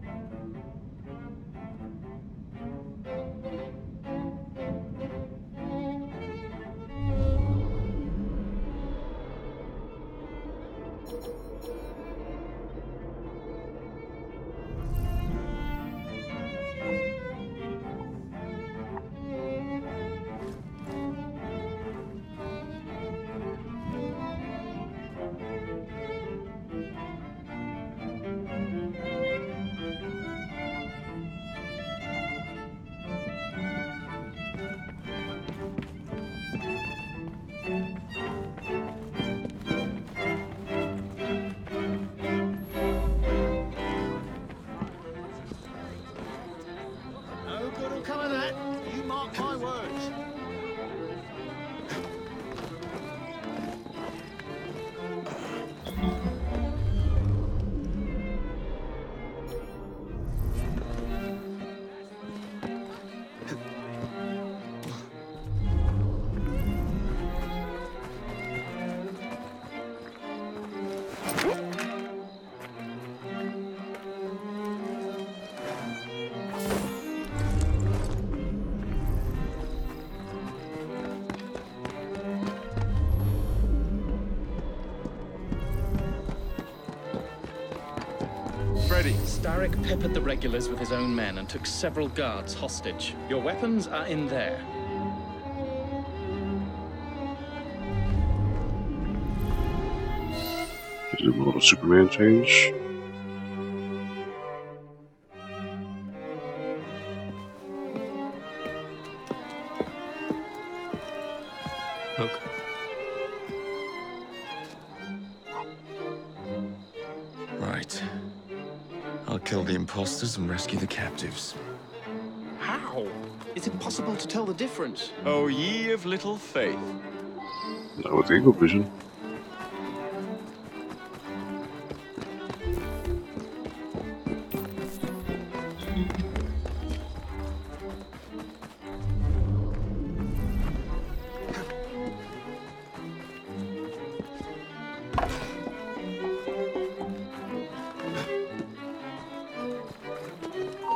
No good will come of that. You mark my words. Ready. Starrick peppered the regulars with his own men and took several guards hostage. Your weapons are in there. Did a little Superman change? Look. Right. I'll kill the imposters and rescue the captives. How? Is it possible to tell the difference? Oh, ye of little faith. Not with Eagle Vision.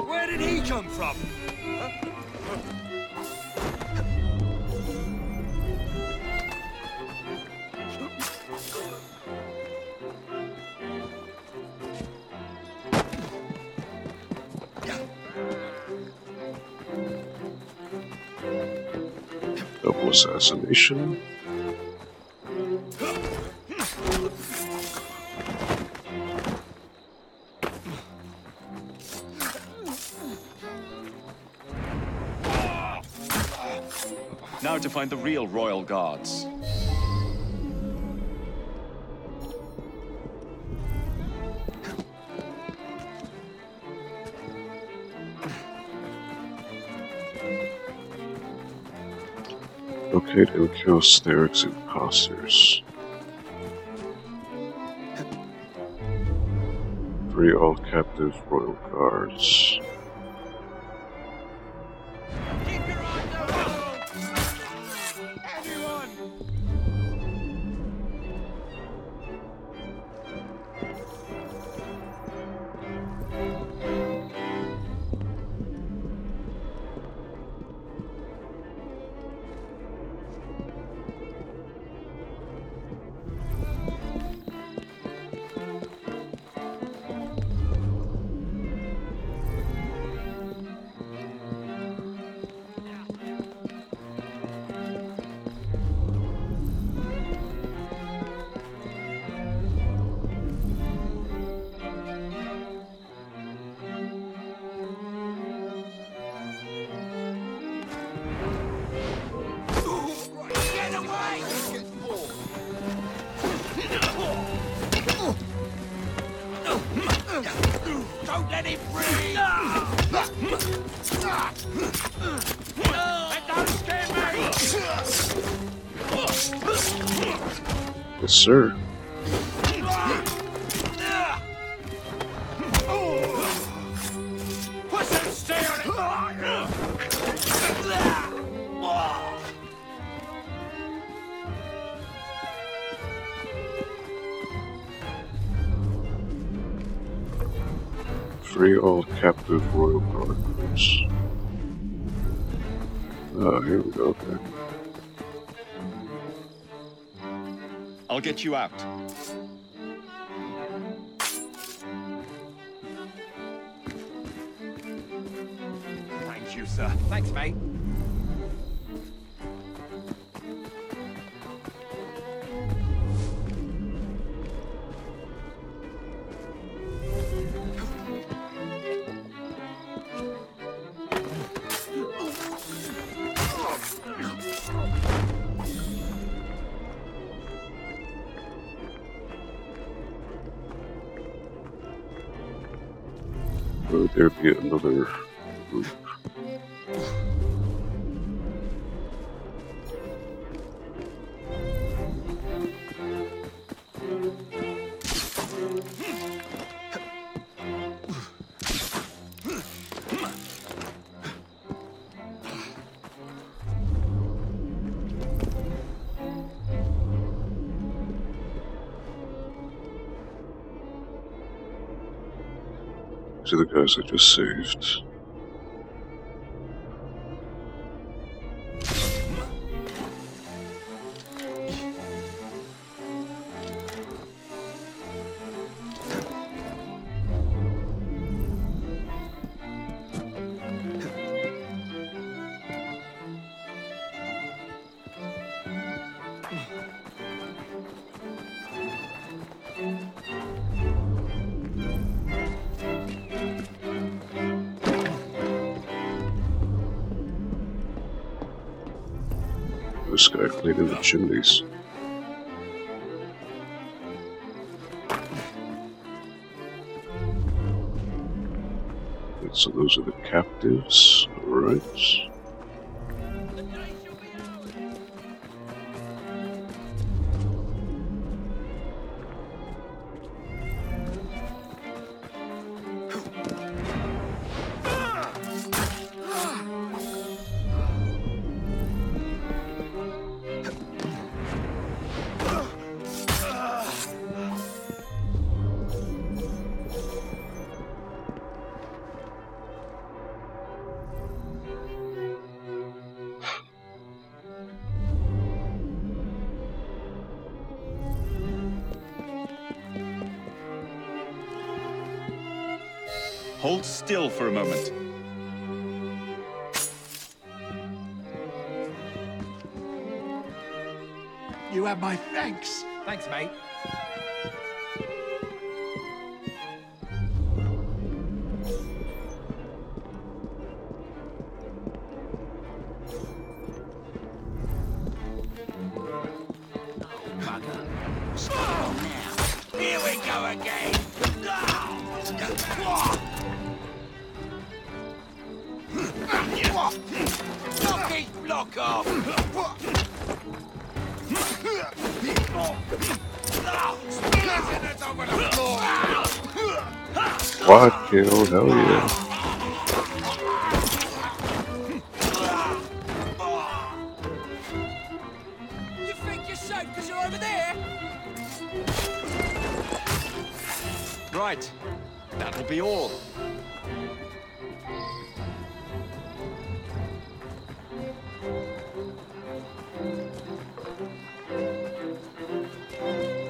Where did he come from? Double assassination. Now to find the real royal guards. Locate and kill Steric's imposters. Free all captive royal guards. Don't let him breathe! That don't scare me! Yes, sir. What's that staring? Free all captive royal guards. Oh, here we go. Okay. I'll get you out. Thank you, sir. Thanks, mate. Will there be another group? To the guys I just saved. this guy cleaning the chimneys. So those are the captives, alright. Hold still for a moment. You have my thanks. Thanks, mate. Here we go again. Knock his block off. Quad kill, hell yeah. You think you're safe because you're over there? Right. That'll be all.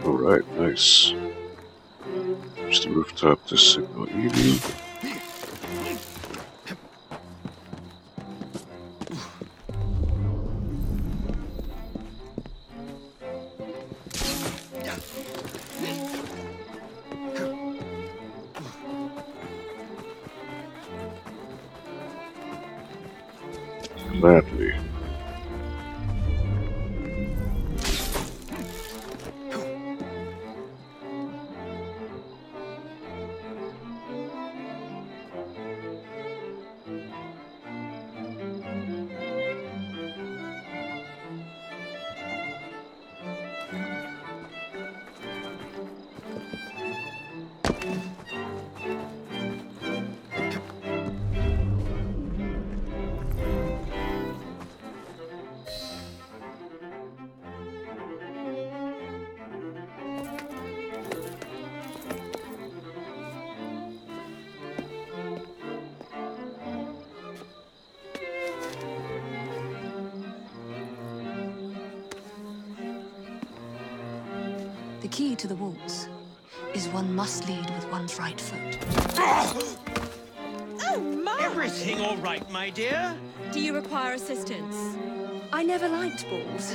Alright, nice. Just the rooftop to signal Evie. Gladly. The key to the walls is one must lead with one's right foot. Oh, my! Everything all right, my dear? Do you require assistance? I never liked balls.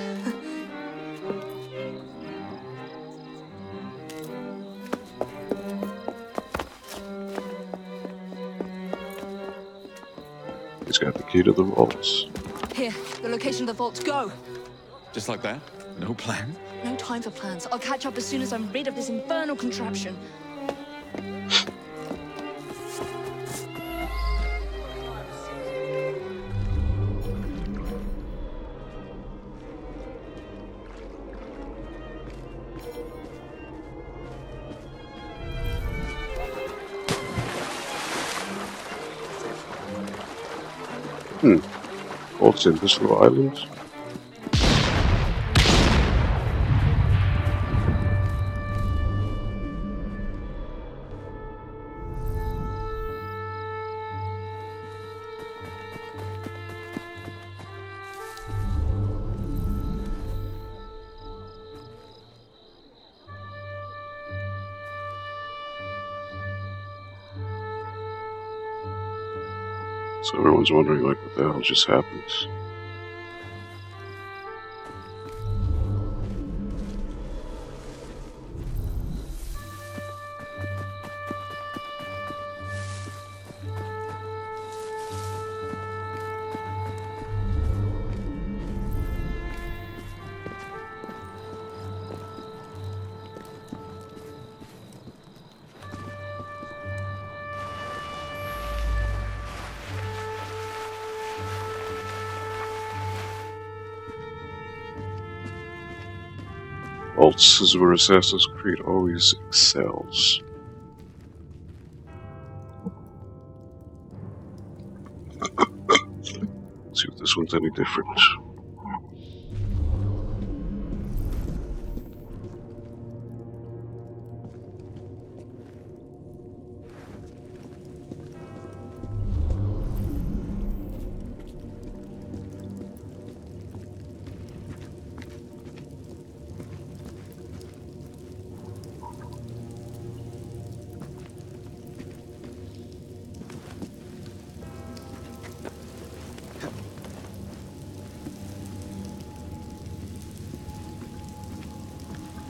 He's got the key to the vaults. Here, the location of the vault. Go! Just like that? No plan? No time for plans. I'll catch up as soon as I'm rid of this infernal contraption. Vaults in this little island. So everyone's wondering, like, what the hell just happened? Vaults is where Assassin's Creed always excels. Let's see if this one's any different.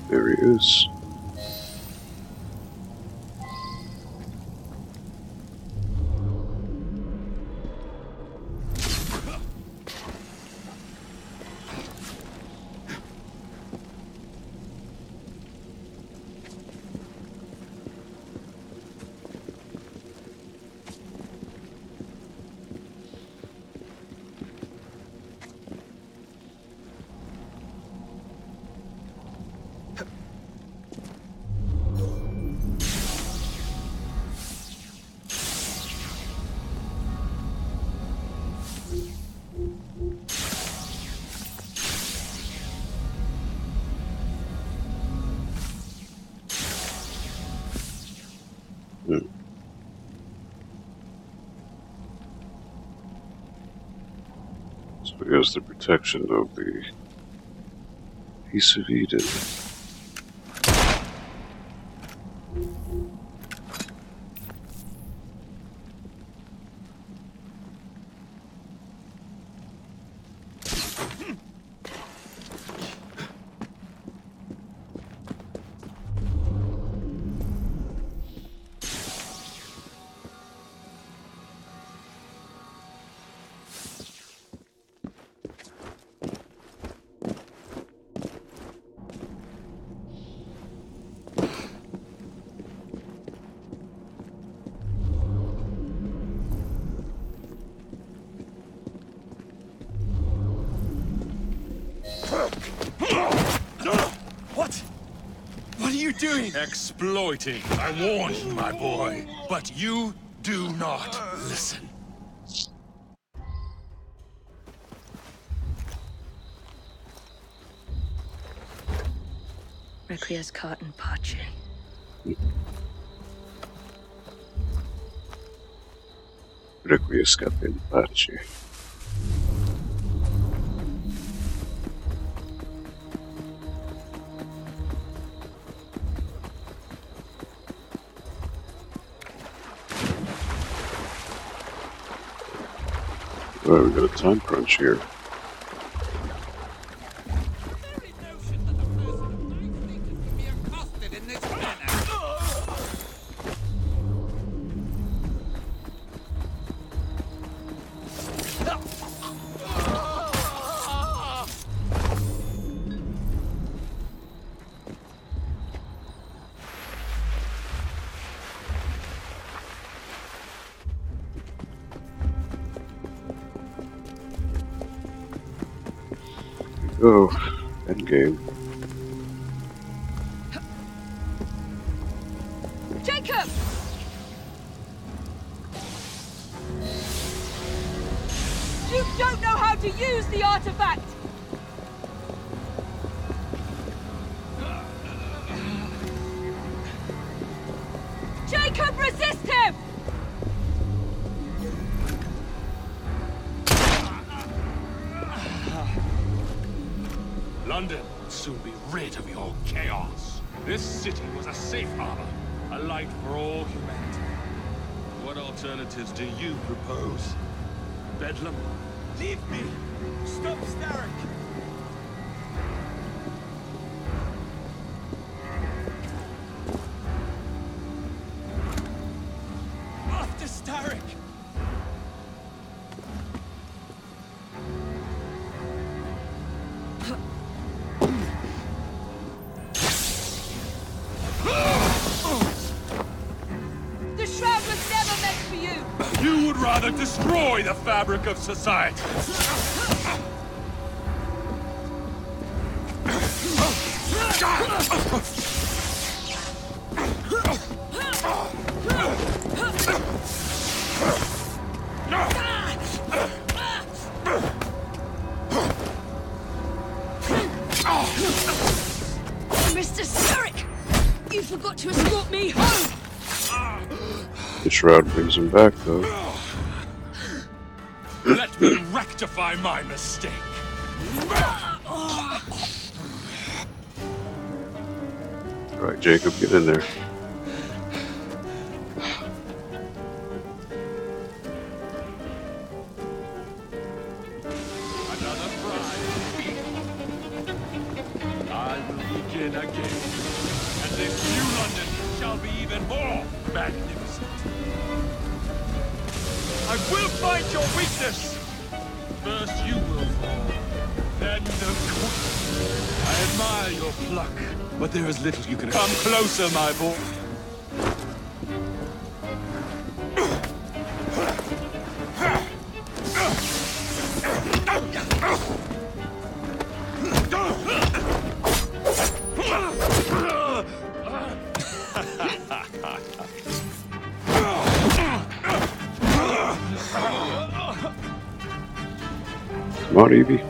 There he is. So he has the protection of the Piece of Eden. What are you doing? Exploiting. I warned you, my boy. But you do not listen. Requiescat in pace. Requiescat in pace. Well, we got a time crunch here. Oh, endgame. Jacob! You don't know how to use the artifact! Jacob, resist him! London will soon be rid of your chaos. This city was a safe harbor, a light for all humanity. What alternatives do you propose? Bedlam? Leave me! Stop Starrick! After Starrick! The shroud was never meant for you! You would rather destroy the fabric of society. Mr. Syndicate! You forgot to escort me home! The shroud brings him back, though. Let me rectify my mistake. Alright, Jacob, get in there. Another prize. I will begin again. And this new London shall be even more magnificent. I will find your weakness. First you will fall, then the queen. I admire your pluck, but there is little you can come closer, my boy. Come on, Evie.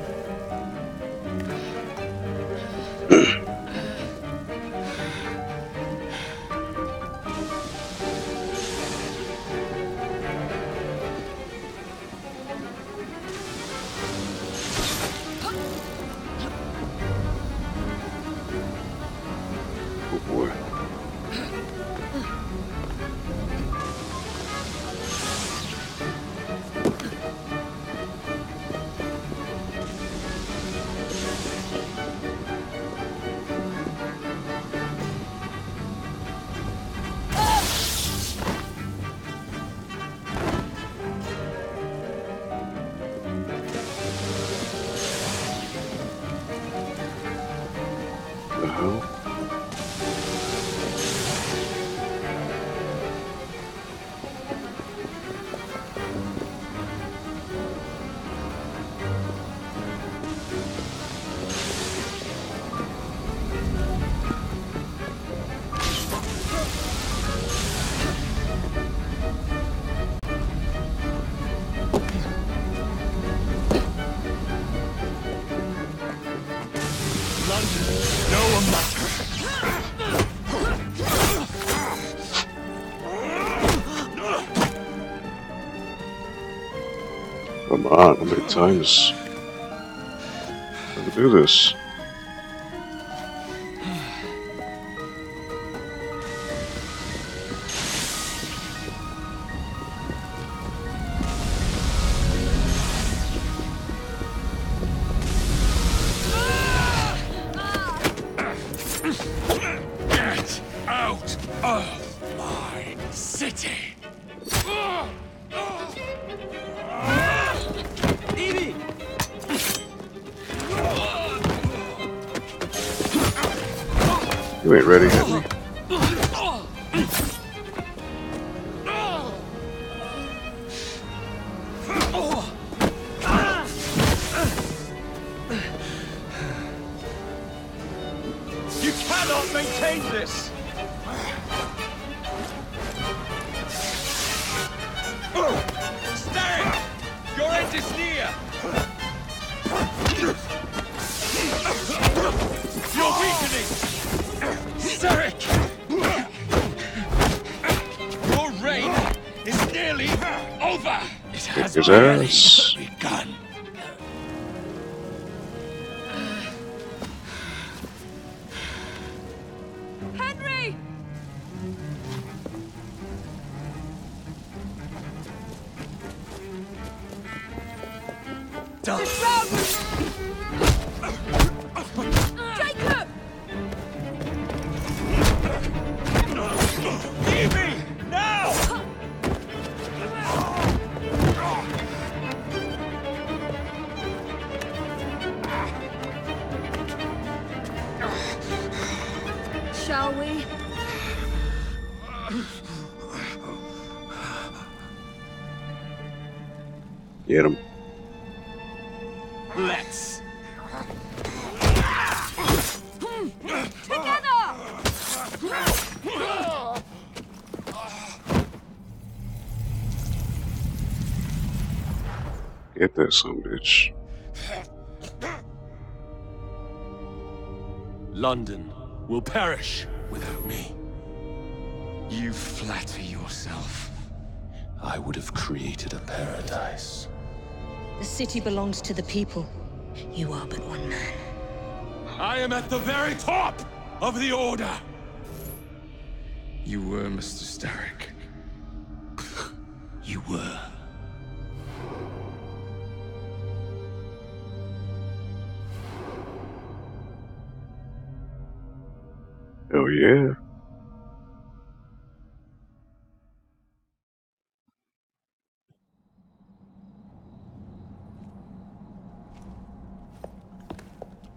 Oh boy. The hell? Come on, how many times do we do this? Get out of my city! Evie! You ain't ready, Henry. You cannot maintain this! Stay! Your end is near! You're weakening! Syndicate! Your reign is nearly over! It has His ass. begun. Henry! Done. Jacob! Evie! Now! Shall we? Get him. Let's. Get that son bitch. London will perish without me. You flatter yourself. I would have created a paradise. The city belongs to the people. You are but one man. I am at the very top of the Order! You were Mr. Starrick. You were. Oh yeah.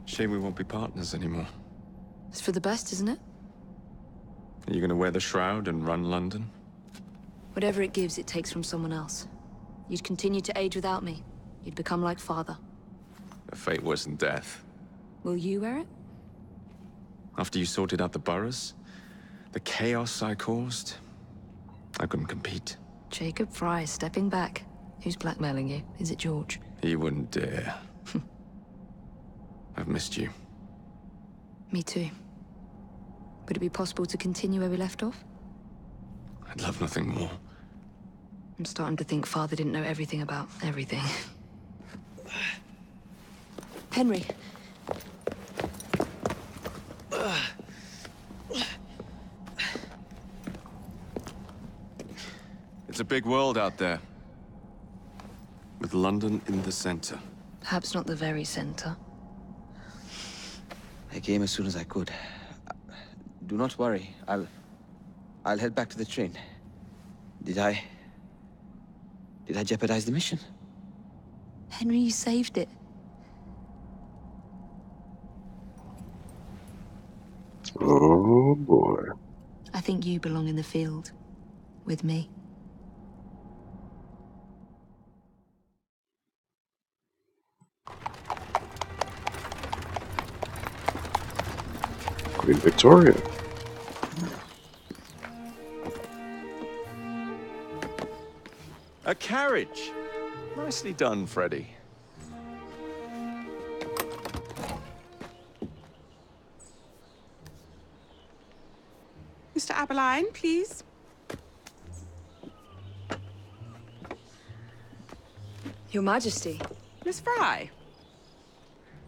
Shame we won't be partners anymore. It's for the best, isn't it? Are you gonna wear the shroud and run London? Whatever it gives, it takes from someone else. You'd continue to age without me. You'd become like father. A fate worse than death. Will you wear it? After you sorted out the boroughs, the chaos I caused, I couldn't compete. Jacob Fry stepping back. Who's blackmailing you? Is it George? He wouldn't dare. I've missed you. Me too. Would it be possible to continue where we left off? I'd love nothing more. I'm starting to think Father didn't know everything about everything. Henry. It's a big world out there. With London in the center. Perhaps not the very center. I came as soon as I could. Do not worry. I'll head back to the train. Did I jeopardize the mission? Henry, you saved it. Oh boy. I think you belong in the field. With me. Queen Victoria. A carriage! Nicely done, Freddy. Mr. Aberline, please. Your Majesty. Miss Fry.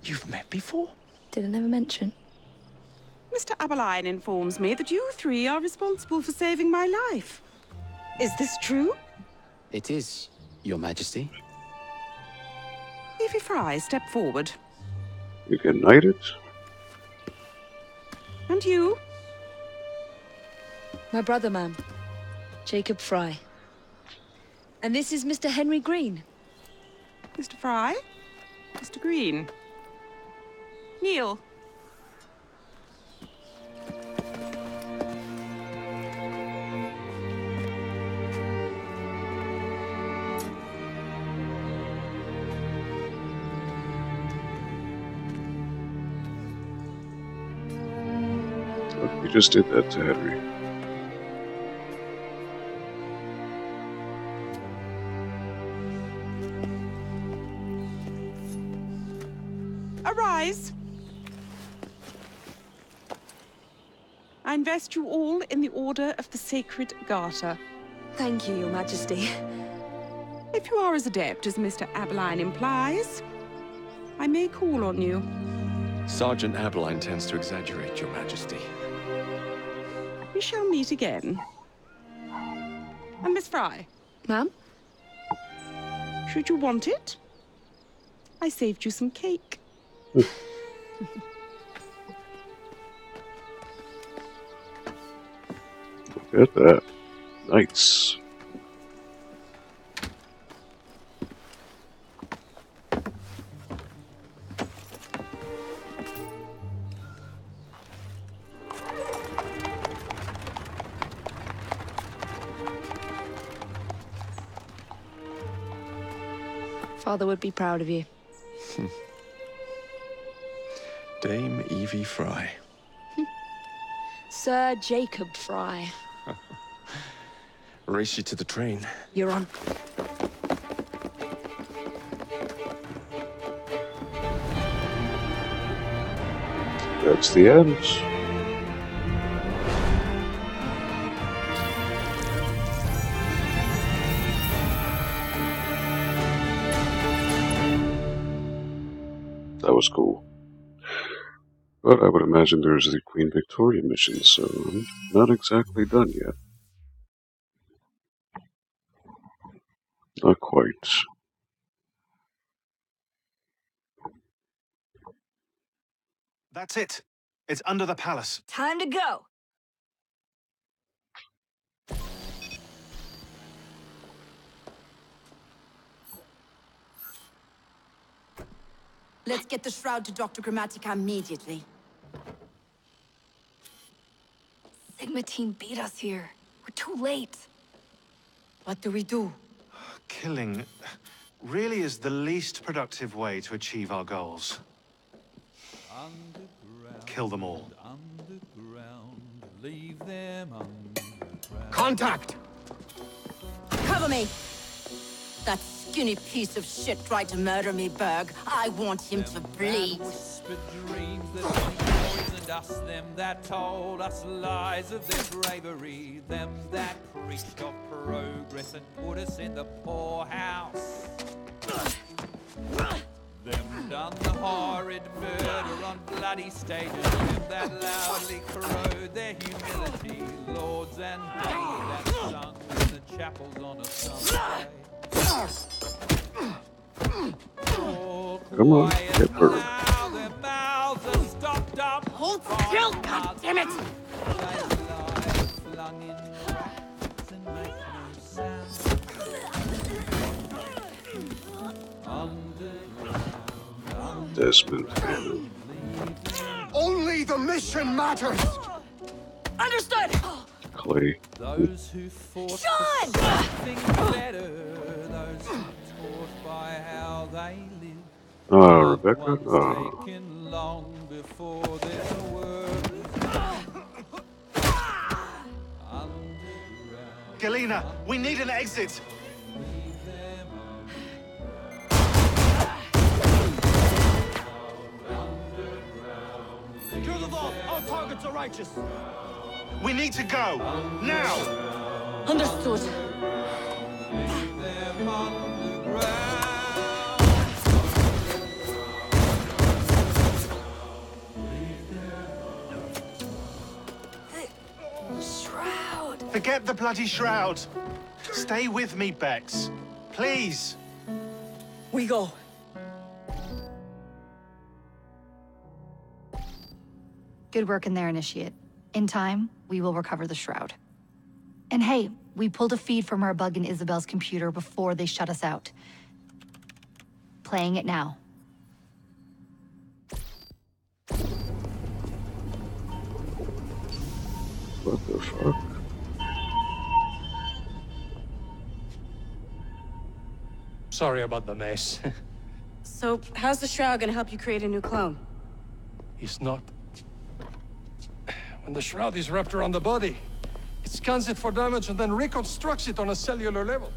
You've met before? Did I never mention? Mr. Aberline informs me that you three are responsible for saving my life. Is this true? It is, Your Majesty. Evie Fry, step forward. You can knight it. And you? My brother, ma'am. Jacob Fry. And this is Mr. Henry Green. Mr. Fry? Mr. Green? Kneel. Look, you just did that to Henry. Arise. I invest you all in the Order of the Sacred Garter. Thank you, Your Majesty. If you are as adept as Mr. Aberline implies, I may call on you. Sergeant Aberline tends to exaggerate, Your Majesty. We shall meet again. And Miss Fry. Ma'am? Should you want it, I saved you some cake. Look at that. Nice. Father would be proud of you. Dame Evie Fry. Sir Jacob Fry. Race you to the train. You're on. That's the end. That was cool. But I would imagine there's the Queen Victoria mission, so I'm not exactly done yet. Not quite. That's it. It's under the palace. Time to go. Let's get the shroud to Dr. Grammatica immediately. Sigma team beat us here. We're too late. What do we do? Killing really is the least productive way to achieve our goals. Kill them all. Leave them underground. Contact! Cover me! That skinny piece of shit tried to murder me, Berg. I want him to bleed. Whispered dreams that poisoned us, them that told us lies of their bravery, them that preached of progress and put us in the poorhouse. Them done the horrid murder on bloody stages, them that loudly corrode their humility, lords and ladies that sung in the chapels on a Sunday. Come on, get her. Their mouths are stopped up. Hold still, goddammit! Flung in racks and make no sound. Desmond Cannon. Only the mission matters! Understood! Clay. Those who fought Sean! for something better, those who taught by how they live. Ah, Rebecca. Ah. Taken long before their work Galena, we need an exit! Secure the vault! Our targets are righteous! We need to go! Now! Understood. Shroud! Forget the bloody shroud! Stay with me, Bex. Please! We go. Good work in there, Initiate. In time, we will recover the shroud. And hey, we pulled a feed from our bug in Isabel's computer before they shut us out. Playing it now. What the fuck? Sorry about the mess. So, how's the shroud gonna help you create a new clone? It's not. When the shroud is wrapped around the body, it scans it for damage and then reconstructs it on a cellular level.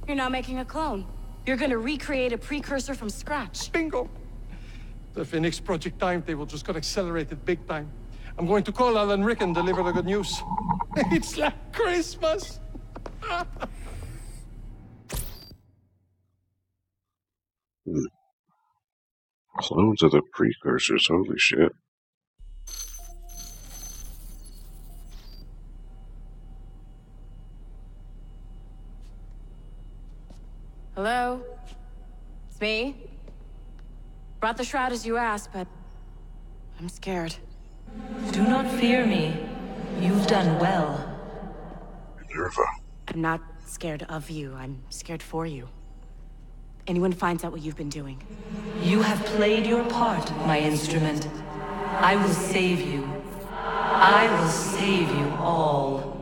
You're not making a clone. You're gonna recreate a precursor from scratch. Bingo! The Phoenix Project timetable just got accelerated big time. I'm going to call Alan Rick and deliver the good news. It's like Christmas! Clones of the precursors, holy shit. Hello? It's me. Brought the shroud as you asked, but I'm scared. Do not fear me. You've done well. Minerva. I'm not scared of you. I'm scared for you. Anyone finds out what you've been doing. You have played your part, my instrument. I will save you. I will save you all.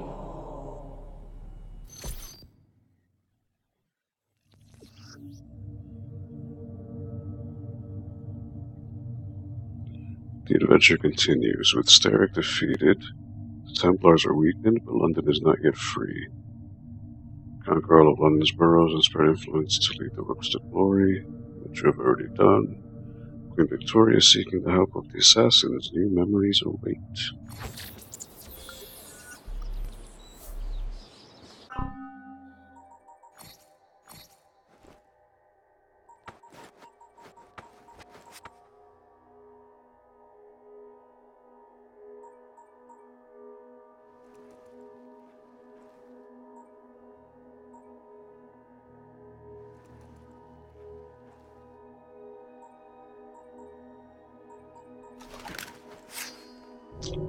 The adventure continues, with Starrick defeated. The Templars are weakened, but London is not yet free. Conquer all of London's boroughs and spread influence to lead the Rooks to glory, which you have already done. Queen Victoria seeking the help of the assassins. New memories await.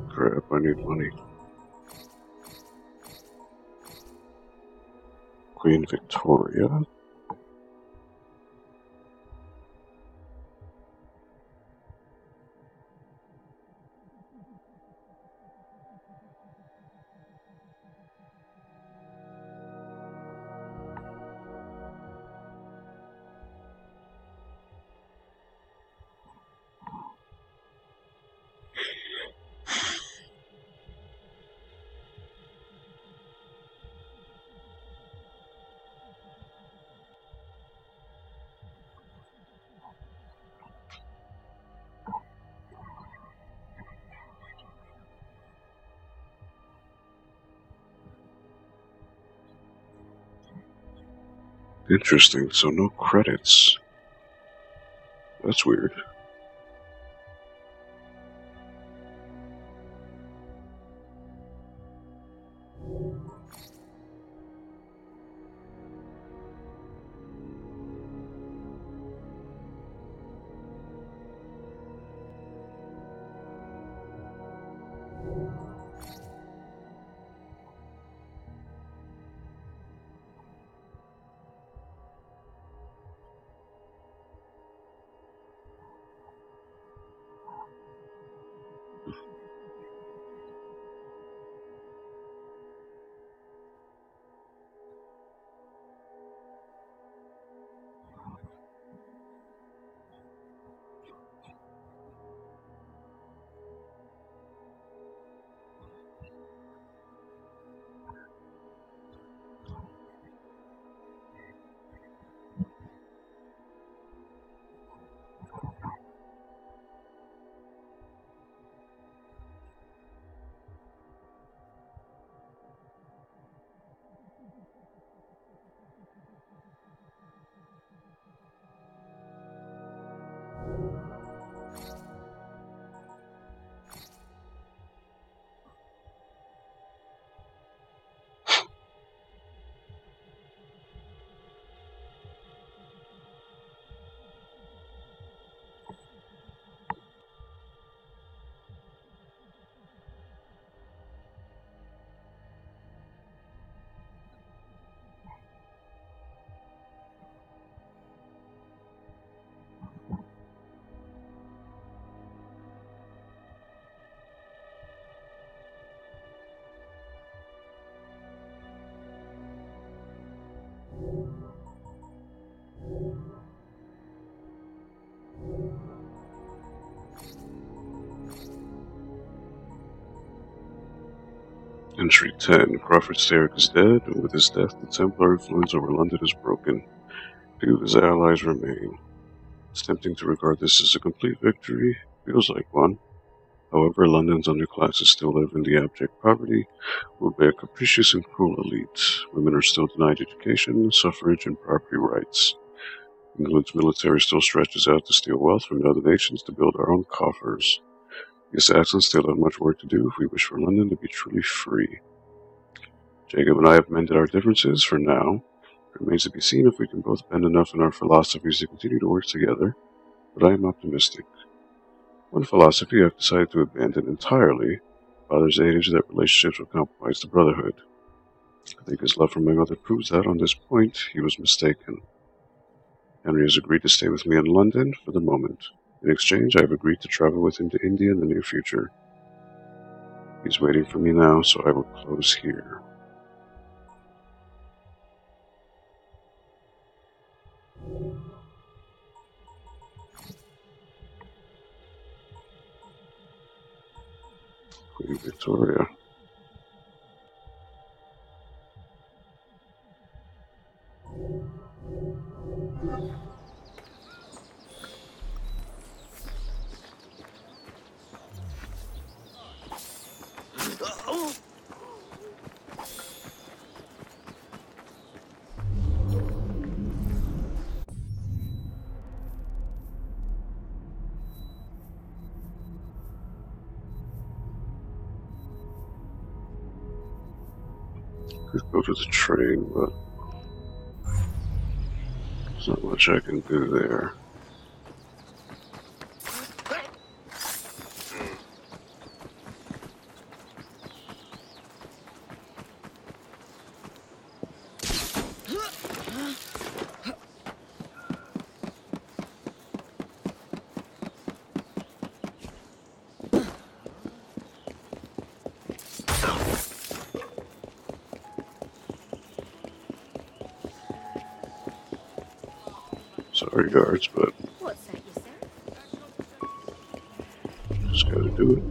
Crap, I need money. Queen Victoria. Interesting, so no credits. That's weird. Entry 10. Crawford Starrick is dead, and with his death, the Templar influence over London is broken. Few of his allies remain. It's tempting to regard this as a complete victory. Feels like one. However, London's underclasses still live in the abject poverty, ruled by a capricious and cruel elite. Women are still denied education, suffrage, and property rights. England's military still stretches out to steal wealth from other nations to build our own coffers. The assassins still have much work to do if we wish for London to be truly free. Jacob and I have mended our differences for now. It remains to be seen if we can both bend enough in our philosophies to continue to work together, but I am optimistic. One philosophy I've decided to abandon entirely. Father's age that relationships will compromise the brotherhood. I think his love for my mother proves that on this point he was mistaken. Henry has agreed to stay with me in London for the moment. In exchange, I have agreed to travel with him to India in the near future. He's waiting for me now, so I will close here. Queen Victoria. Could go to the train, but there's not much I can do there. Sorry, guards, but just gotta do it.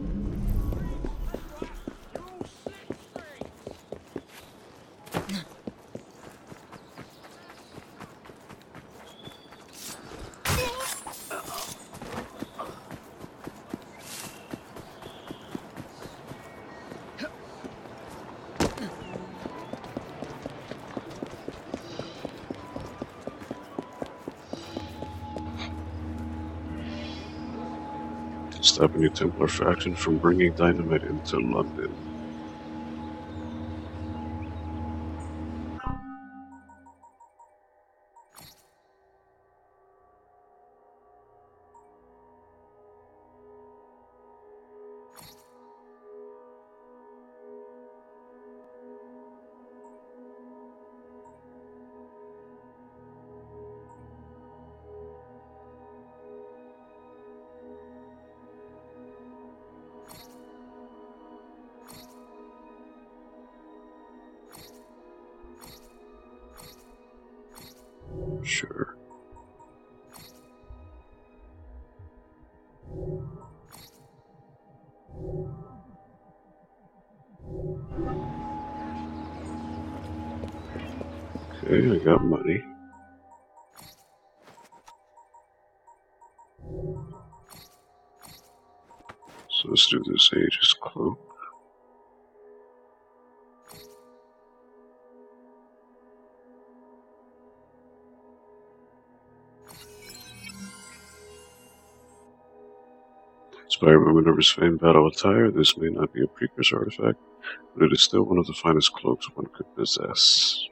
Stop any Templar faction from bringing dynamite into London. Sure. Okay, I got money. So let's do this Aegis cloak. Inspired by Minerva's famed battle attire, this may not be a precursor artifact, but it is still one of the finest cloaks one could possess.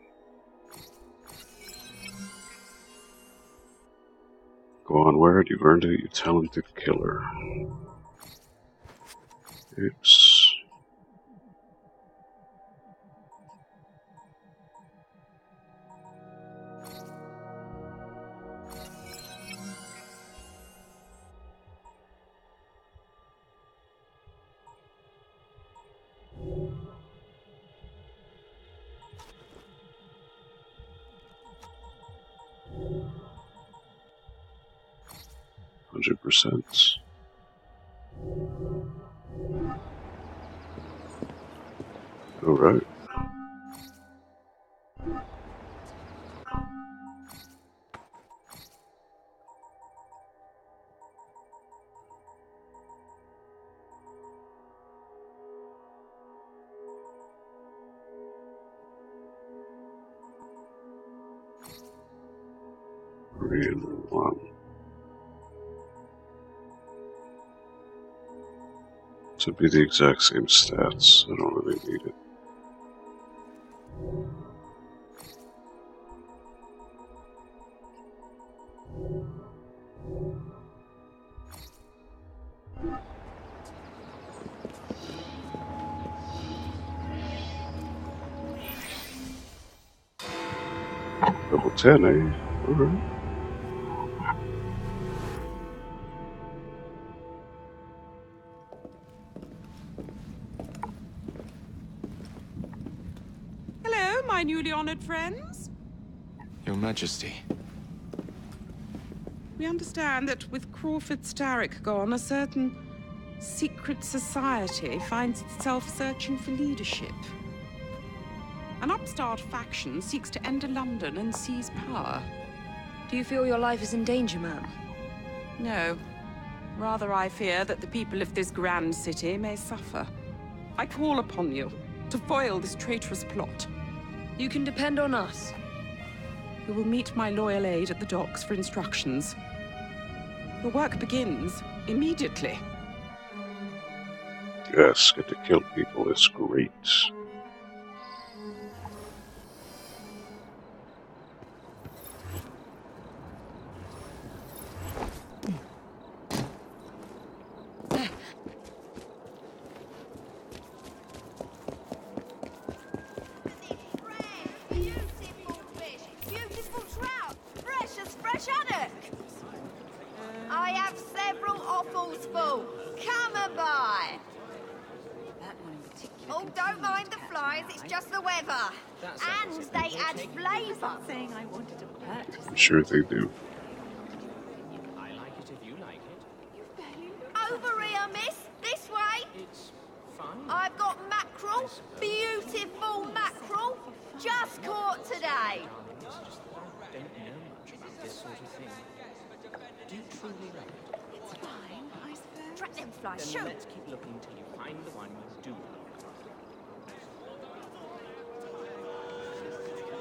Go on, wear it, you've earned it, you talented killer. Oops. %. All right. Real one. To be the exact same stats, I don't really need it. Level 10, eh? Alright. Hello, my newly honored friends. Your Majesty. We understand that with Crawford Starrick gone, a certain secret society finds itself searching for leadership. An upstart faction seeks to enter London and seize power. Do you feel your life is in danger, ma'am? No. Rather, I fear that the people of this grand city may suffer. I call upon you to foil this traitorous plot. You can depend on us. You will meet my loyal aide at the docks for instructions. Your work begins immediately. Yes, get to kill people is great. I have several offals full. Come and buy. Oh, don't mind the flies, it's just the weather. And they add flavour. Saying I wanted to purchase. I'm sure they do. I like it if you like it. Over here, miss. This way. It's fun. I've got mackerel. Beautiful mackerel. Just caught today. Don't know much about this sort of thing. Do you truly love it? It's fine, I suppose. Track them flies, Then shoot. let's keep looking till you find the one you do love.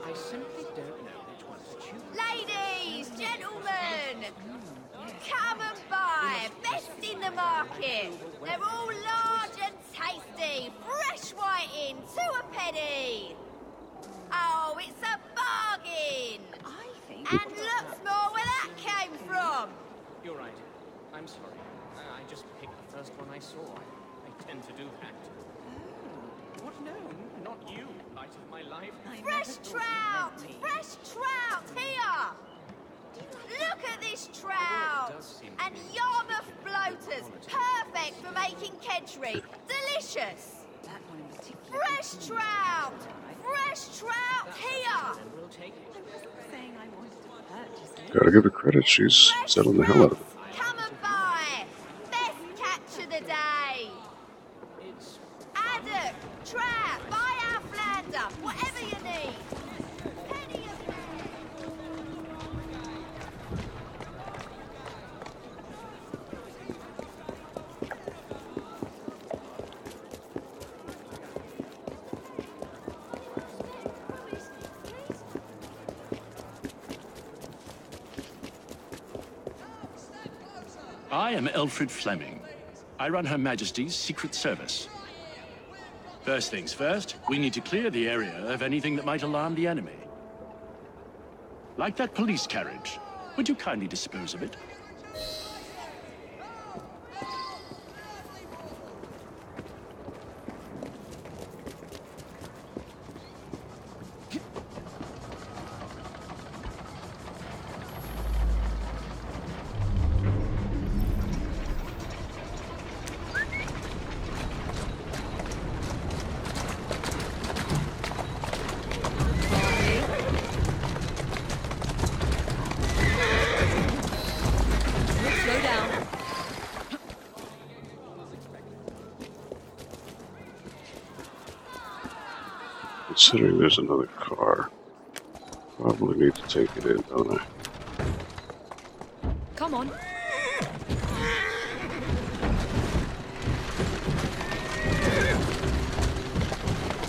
I simply don't know which one to choose. Ladies, gentlemen, come and buy. Best in the market. They're all large and tasty. Fresh whiting, 2 a penny. Oh, it's a bargain. I think. And look more where that came from. You're right. I'm sorry. I just picked the first one I saw. I tend to do that. Oh. What? No, not you. Light of my life. Fresh trout. Fresh trout here. Look at this trout. And Yarmouth bloaters. Perfect for making kedgeree. Delicious. Fresh trout. Fresh trout here. Gotta give her credit, she's selling the hell out of it. Come and buy. Best catch of the day. Haddock, trap, buy our flounder, whatever you need. Penny of I am Elfred Fleming. I run Her Majesty's Secret Service. First things first, we need to clear the area of anything that might alarm the enemy. Like that police carriage. Would you kindly dispose of it? Considering there's another car, probably need to take it in, don't I? Come on.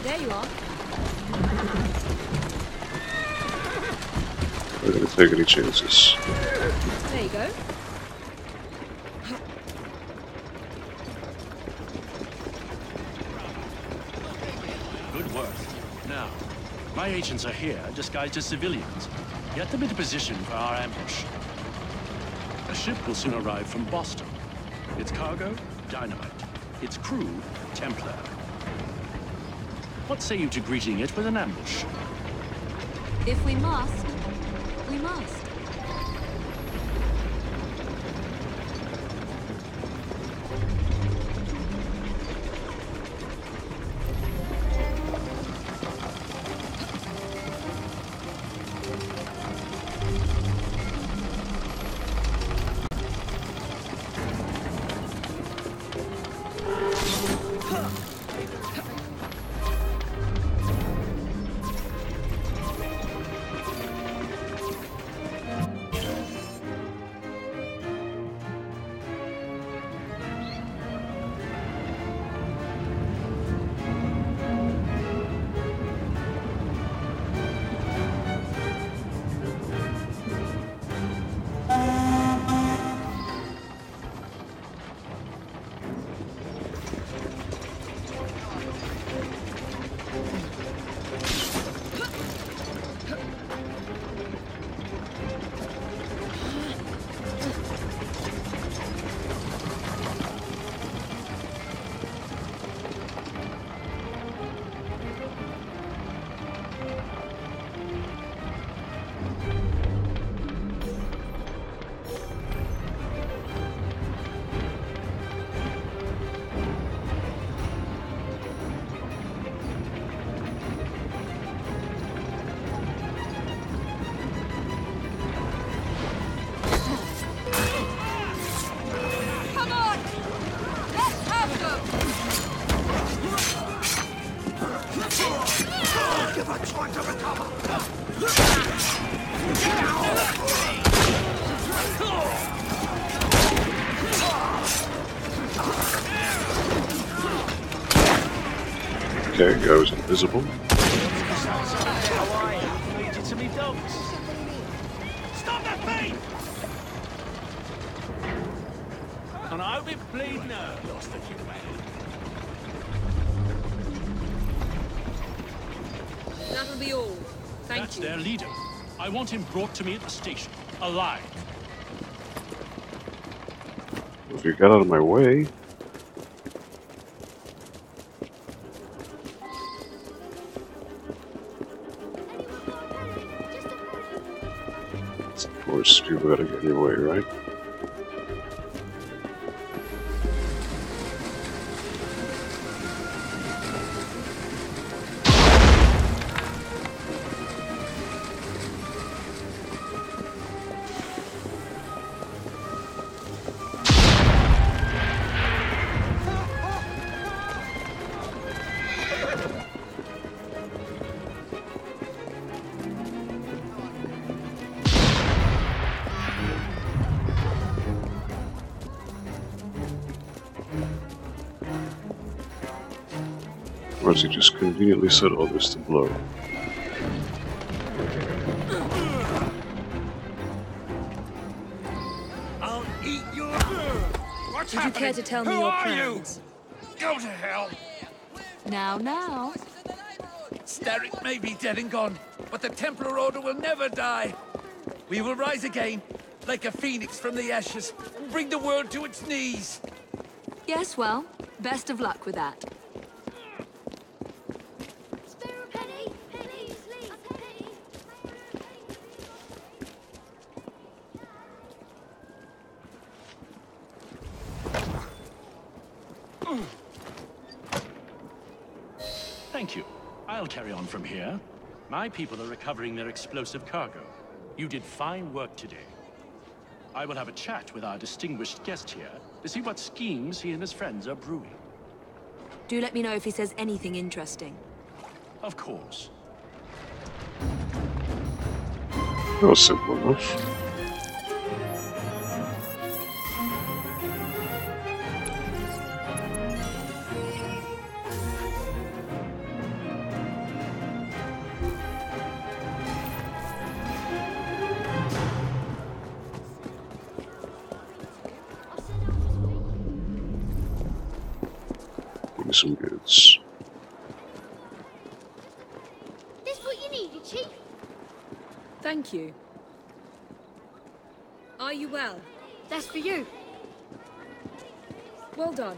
There you are. I'm not gonna take any chances. There you go. Good work. Now, my agents are here, disguised as civilians. Get them into position for our ambush. A ship will soon arrive from Boston. Its cargo, dynamite. Its crew, Templar. What say you to greeting it with an ambush? If we must, we must. never tried to recover. Okay, I was invisible. How are you? Lead you to me dogs. Stop that feet! And I hope it bleed now. Lost the humanity. That'll be all. Thank That's you. their leader. I want him brought to me at the station, alive. If you got out of my way. Of course, people gotta get in your way, right? Or does he just conveniently set all this to blow? I'll eat your... What's Would you care to tell me Who your are plans? You? Go to hell. Now. Starrick may be dead and gone, but the Templar Order will never die. We will rise again, like a phoenix from the ashes, and bring the world to its knees. Yes, well, best of luck with that. Thank you. I'll carry on from here. My people are recovering their explosive cargo. You did fine work today. I will have a chat with our distinguished guest here to see what schemes he and his friends are brewing. Do let me know if he says anything interesting. Of course. That was simple enough. Give me some goods. This what you needed, Chief? Thank you. Are you well? That's for you. Well done.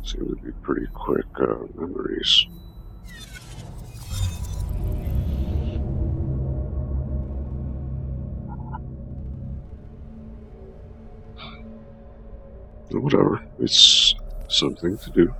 Seem to be pretty quick memories. Whatever, it's something to do.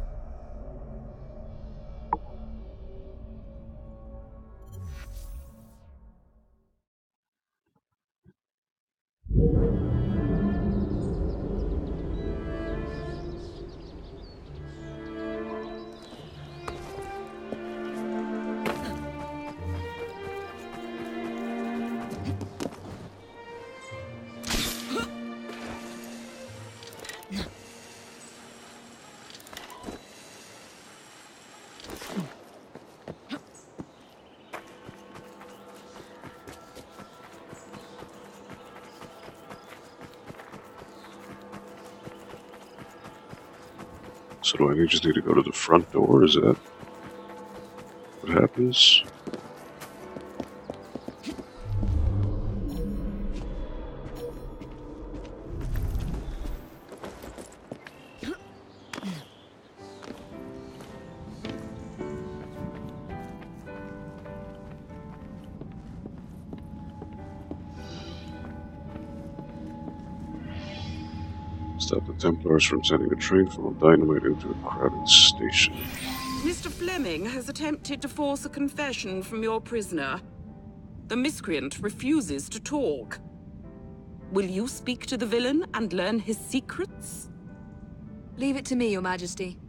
So do I just need to go to the front door? Is that what happens? stop the Templars from sending a train full of dynamite into a crowded station. Mr. Fleming has attempted to force a confession from your prisoner. The miscreant refuses to talk. Will you speak to the villain and learn his secrets? Leave it to me, Your Majesty.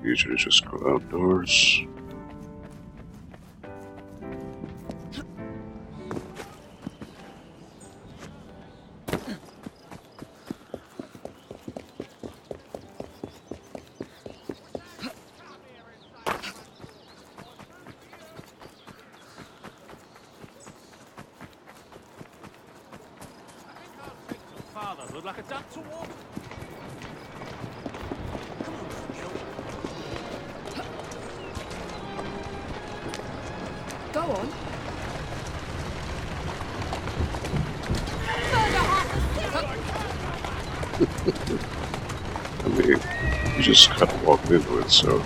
Usually just go outdoors. Fatherhood like a duck to water. Go on. I mean, you just kind of walked into it, so.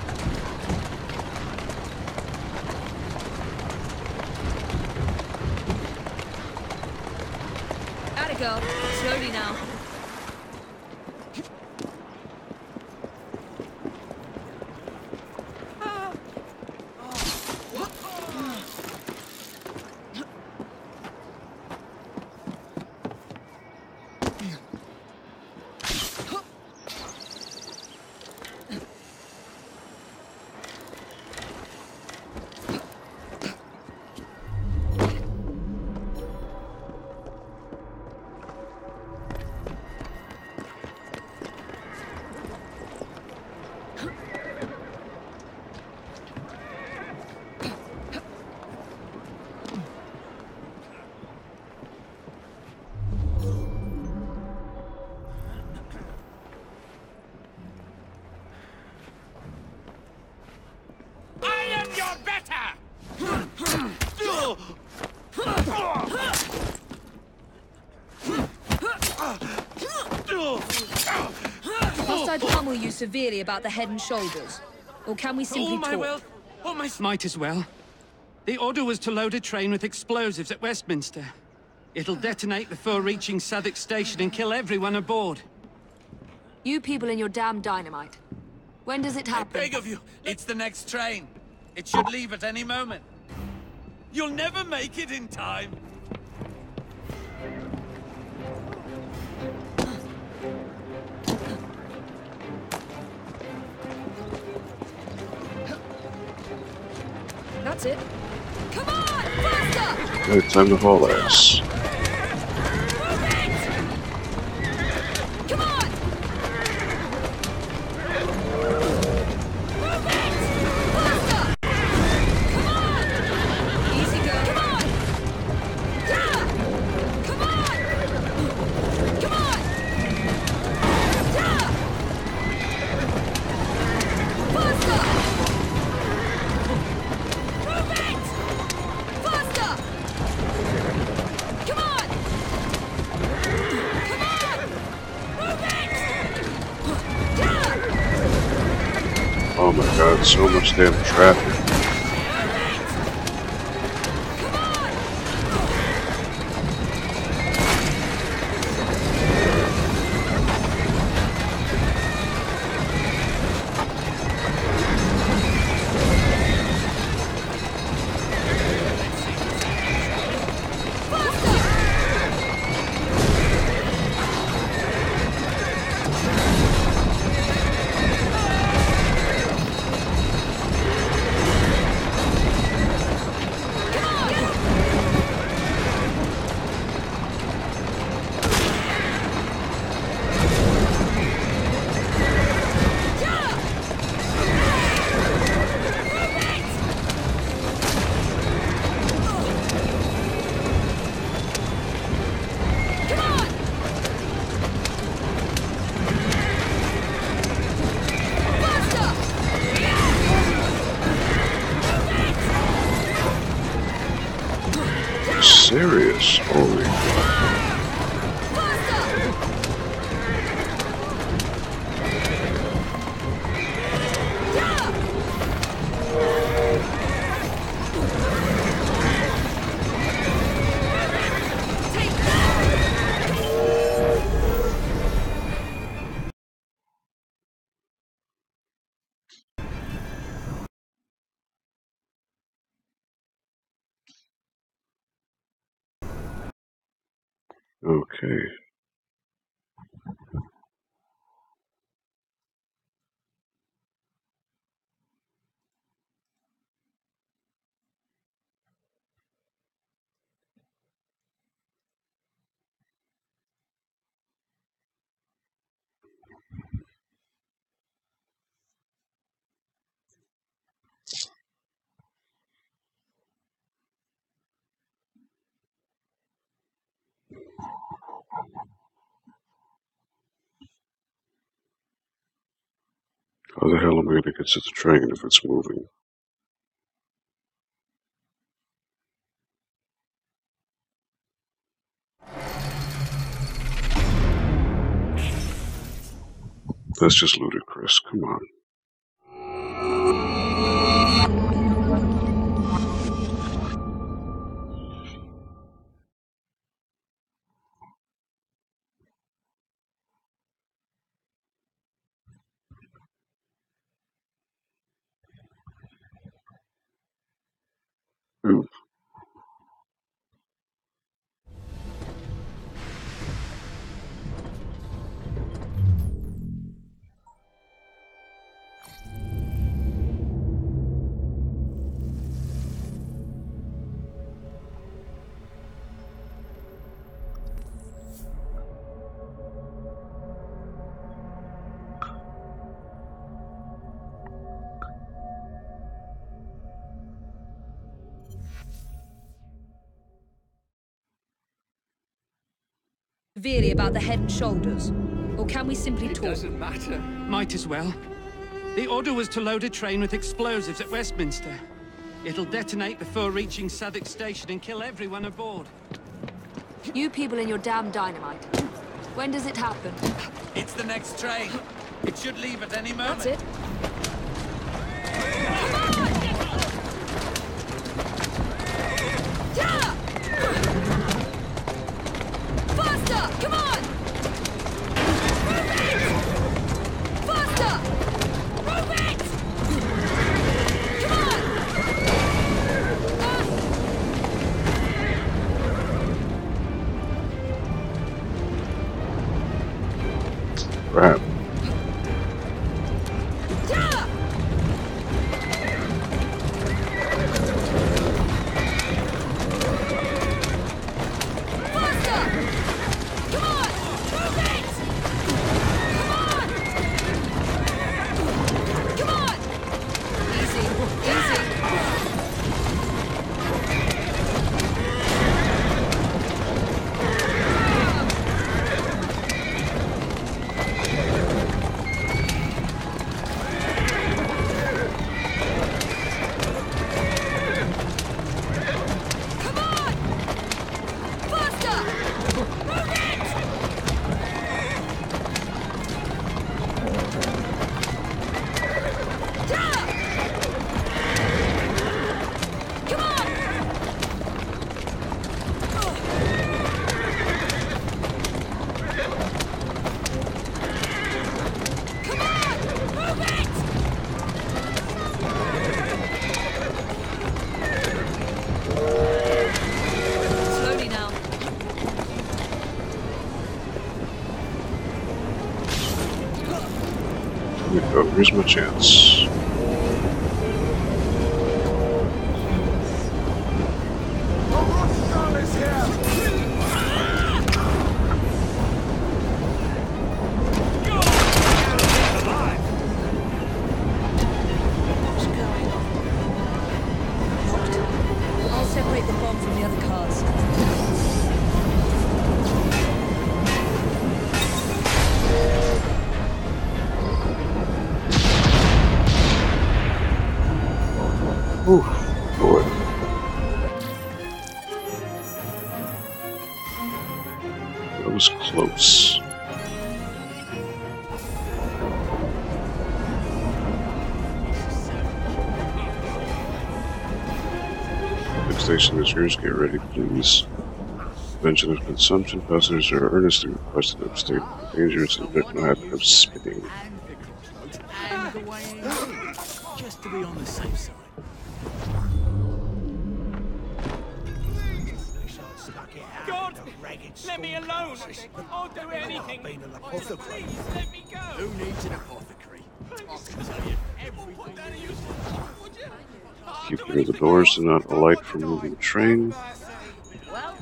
Atta girl. Slowly now. Must I pummel you severely about the head and shoulders? Or can we simply All my talk? wealth, all my... Might as well. The order was to load a train with explosives at Westminster. It'll detonate before reaching Southwark Station and kill everyone aboard. You people and your damn dynamite. When does it happen? I beg of you, it's the next train. It should leave at any moment. You'll never make it in time. That's it. Come on! Faster! Okay, time to haul ass. Come on! Move it! Faster! Come on! Easy go. Come on! Yeah! Come on! Come on! Yeah! Faster! Move it! Faster! Come on! Come on! Move it! Yeah! Oh my god, so much damn traffic. Okay. How the hell am I going to get to the train if it's moving? That's just ludicrous. Come on. Ooh. Severely about the head and shoulders? Or can we simply talk? It doesn't matter. Might as well. The order was to load a train with explosives at Westminster. It'll detonate before reaching Southwark Station and kill everyone aboard. You people and your damn dynamite. When does it happen? It's the next train. It should leave at any moment. That's it. Faster! Come on! Move it! Faster! Move it! Come on! Crap. Here's my chance. I'll separate the bomb from the other cars. Ooh, boy. That was close. Next station is yours. Get ready, please. Prevention of consumption. Passengers are earnestly requested to abstain from dangerous and no habit of spitting. Just to be on the safe side. God! Let me alone! I'll do anything! Please, let me go! Who needs an apothecary? I can tell you everything. Keep near the doors to not alight from moving train. Well,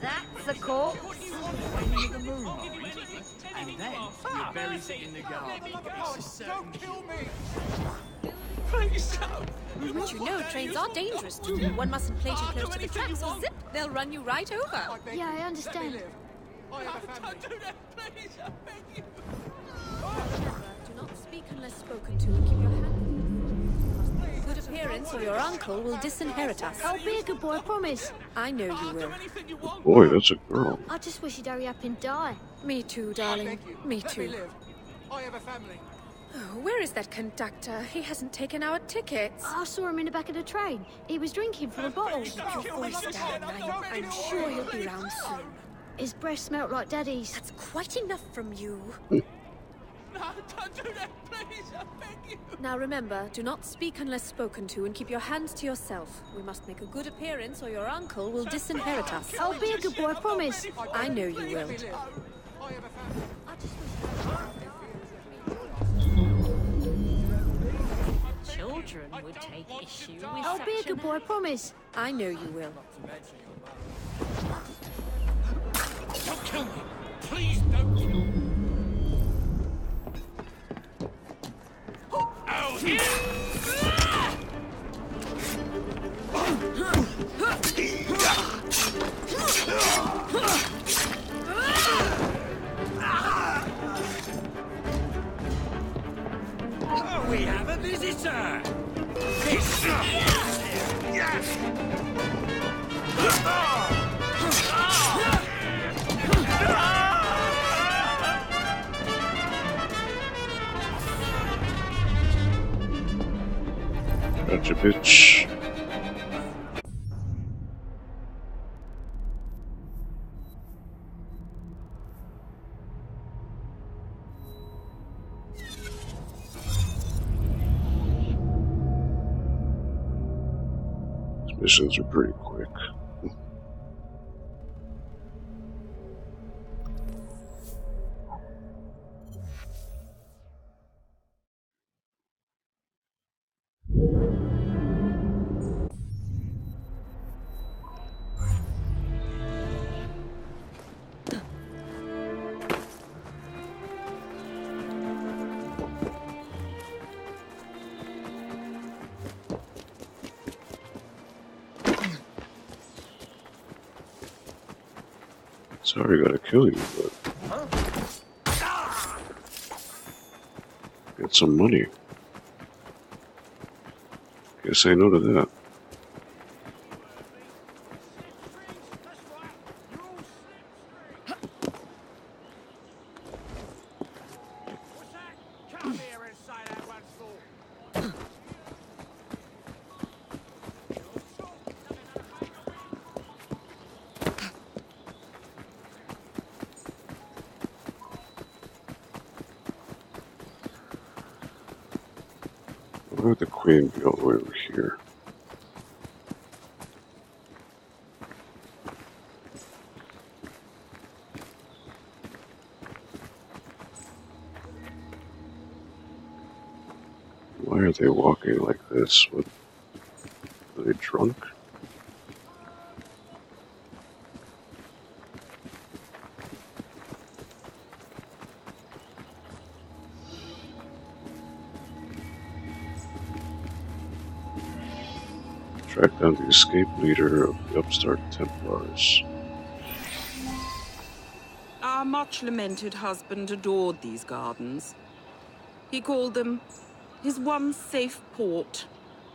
that's the corpse. And then you bury it in the garden. Don't kill me! But you know, trains are dangerous too. One mustn't play too close to the tracks or zip, they'll run you right over. Yeah, I understand. Don't do that, please! I beg you! Do not speak unless spoken to and keep your hand. Good appearance or your uncle will disinherit us. I'll be a good boy, I promise. I know you will. Boy, that's a girl. I just wish he'd hurry up and die. Me too, darling. Me too. I have a family. Oh, where is that conductor? He hasn't taken our tickets. I saw him in the back of the train. He was drinking from a bottle. Keep your voice down, I'm sure he'll be round soon. His breath smelt like Daddy's. That's quite enough from you. No, don't do that, please! I beg you! Now remember, do not speak unless spoken to and keep your hands to yourself. We must make a good appearance or your uncle will disinherit us. I'll be a good boy, I promise. I know you will. Children would take issue with I'll be a good boy, I promise. I know you will. Don't kill me! Please don't kill me! Out here! Oh, we have a visitor! Gotcha, bitch. These missions are pretty quick. Sorry, gotta kill you, but get some money. Can't say no to that. Why would the queen be all the way over here? Why are they walking like this? What, are they drunk? Track down the escaped leader of the upstart Templars. Our much-lamented husband adored these gardens. He called them his one safe port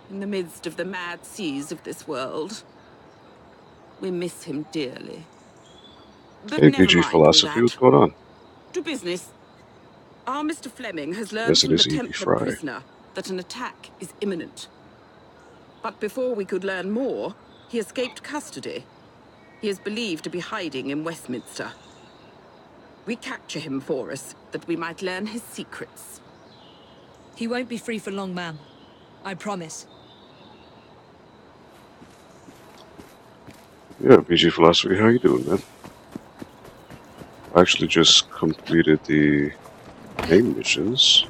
in the midst of the mad seas of this world. We miss him dearly. But Hey, never PG mind all Philosophy, that. what's going on? To business. Our Mr. Fleming has learned Yes, it from is the Evie Templar Fry. prisoner that an attack is imminent. But before we could learn more, he escaped custody. He is believed to be hiding in Westminster. We capture him for us, that we might learn his secrets. He won't be free for long, ma'am. I promise. Yeah, PG Philosophy, how you doing, man? I actually just completed the main missions.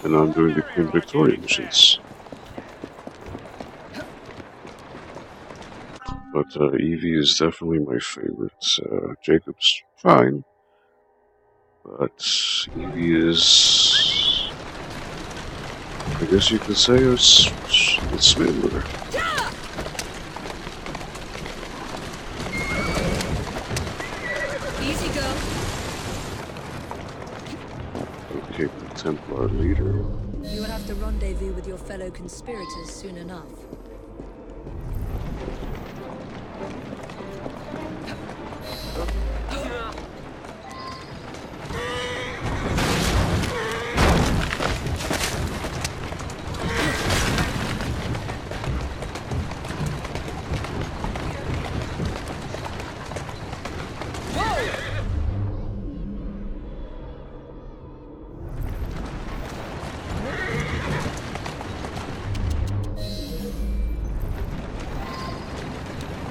And now I'm doing the Queen Victoria missions. But Evie is definitely my favorite. Jacob's fine. But Evie is... I guess you could say it's smoother. Easy, girl. Okay, the Templar leader. You will have to rendezvous with your fellow conspirators soon enough.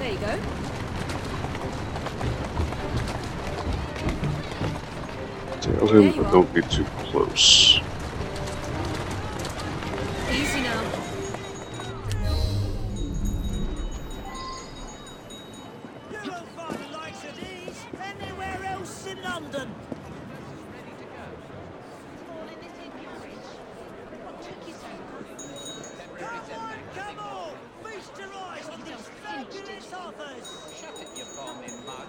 There you go. Tell him, but don't be too close. Easy now. You won't find the likes of these anywhere else in London. Come on! Feast your eyes on these fabulous offers! Shut it, you bombing mug.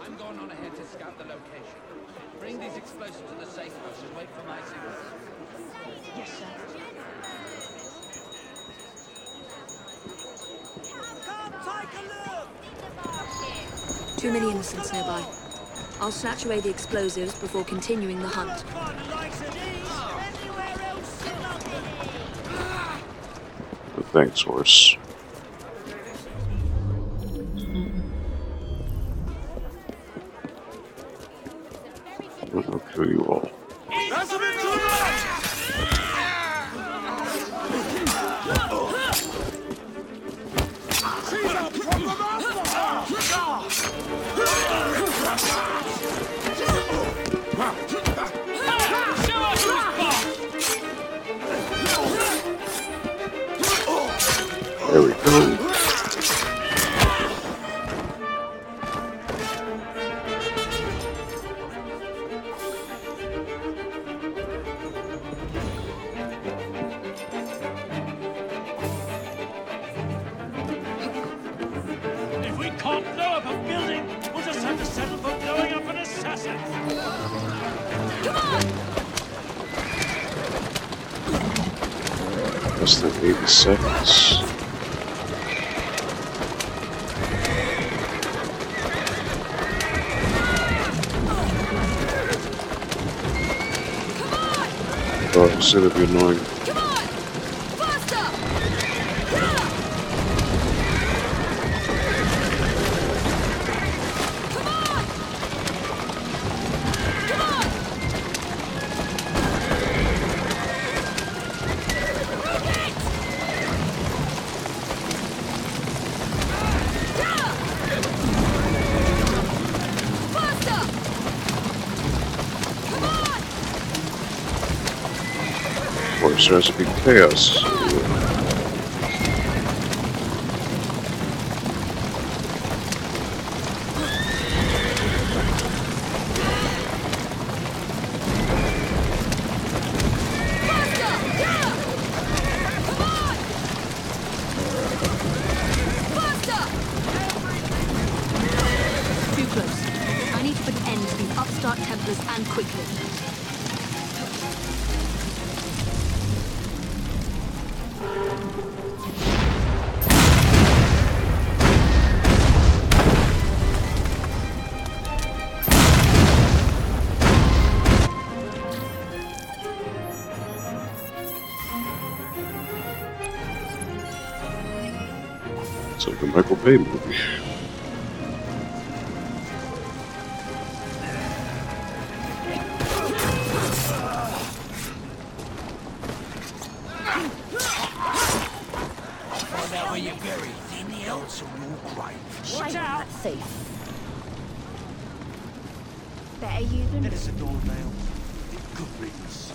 I'm going on ahead to scout the location. Bring these explosives to the safe house and wait for my signal. Yes, sir. Come take a look! Too many innocents nearby. I'll snatch away the explosives before continuing the hunt. Find the likes of these anywhere else in London. Thanks, horse. I'll kill you all. That's a bit too much! She's a proper There we go. If we can't blow up a building, we'll just have to settle for blowing up an assassin. Come on! Less than 80 seconds. Oh, it's gonna be annoying. Of course, there has to be chaos. Too close. I need to put an end to these upstart Templars and quickly. It's like a Michael Bay movie. Find out where you're buried. Then the odds are all right. Watch out! That's safe. Better you than me. It is a doornail. Good riddance.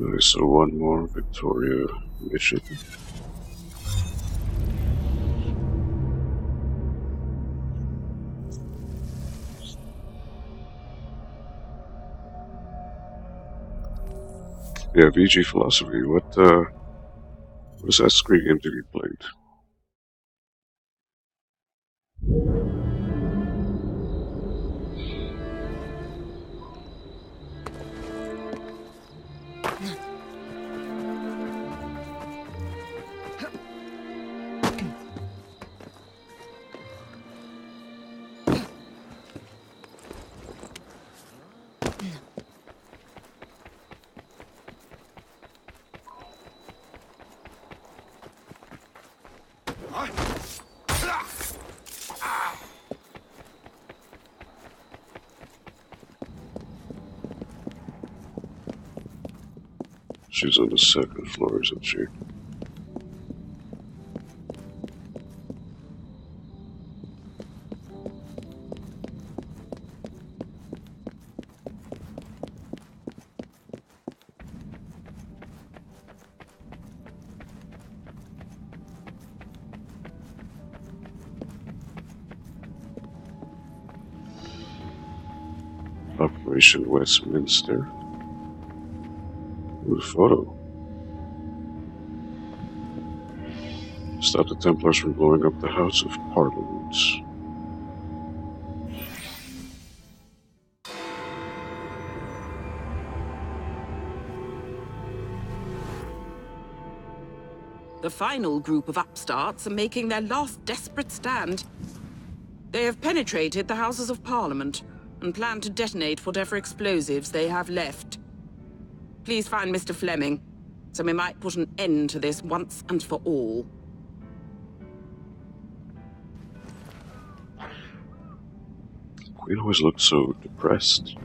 Okay, so one more Victoria mission. Yeah, VG Philosophy. What is that screen game that you played? She's on the second floor, isn't she? Operation Westminster. With a photo. Stop the Templars from blowing up the House of Parliament. The final group of upstarts are making their last desperate stand. They have penetrated the Houses of Parliament and plan to detonate whatever explosives they have left. Please find Mr. Fleming, so we might put an end to this once and for all. Queen always looked so depressed.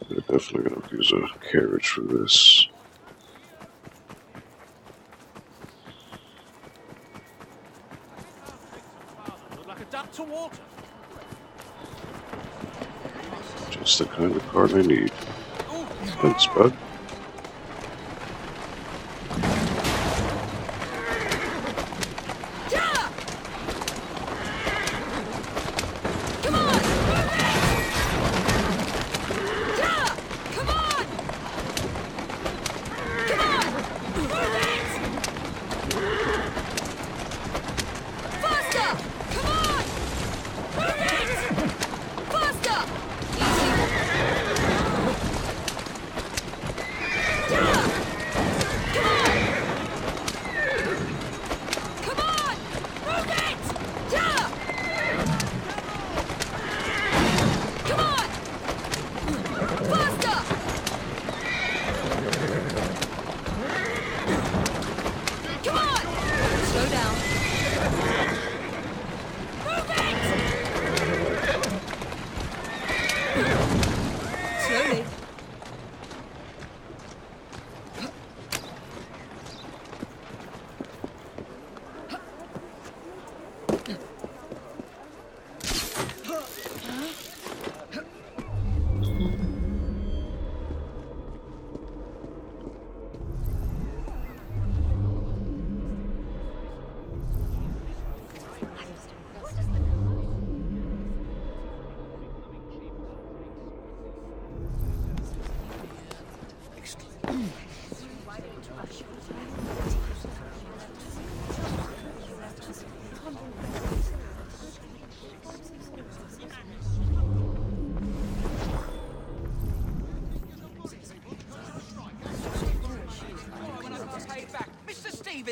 They're definitely gonna use a carriage for this. Like a duck to water. Just the kind of card I need. Thanks, bud.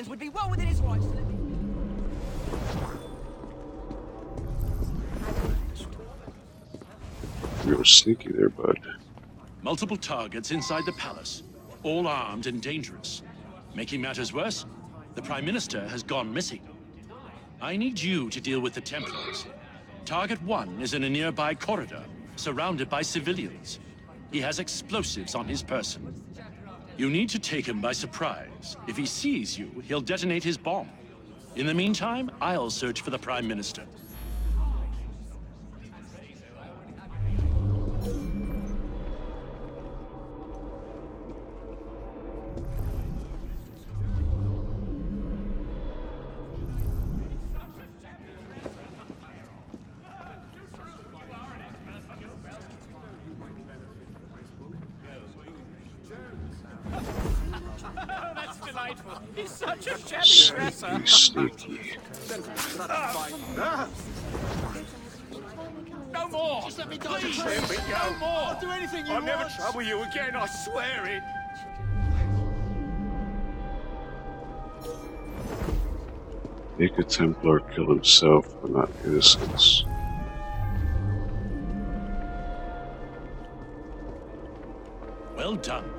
Would be well within his rights to let me... You were sneaky there, bud. Multiple targets inside the palace. all armed and dangerous. Making matters worse, the Prime Minister has gone missing. I need you to deal with the Templars. Target 1 is in a nearby corridor, surrounded by civilians. He has explosives on his person. You need to take him by surprise. If he sees you, he'll detonate his bomb. In the meantime, I'll search for the Prime Minister. That's delightful. He's such a shabby dresser. Sneaky. No more! Just let me go. Please, Let me go. no more! I'll do anything you I'll want. never trouble you again, I swear it. Make a Templar kill himself for not innocence. Well done.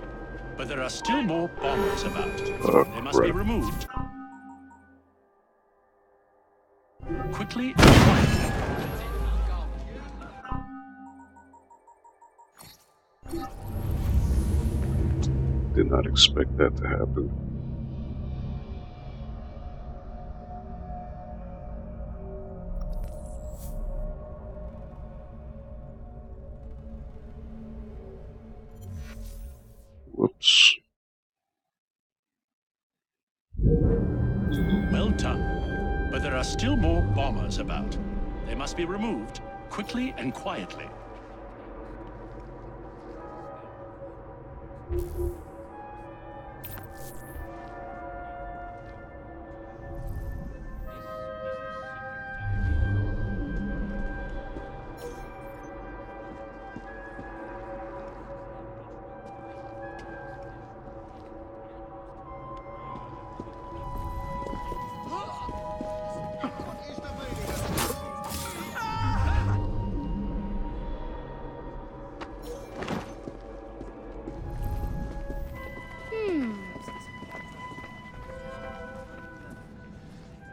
But there are still more bombers about. Oh, They must be crap. removed. Quickly and quietly. Did not expect that to happen. Whoops. Well done. But there are still more bombers about. They must be removed quickly and quietly.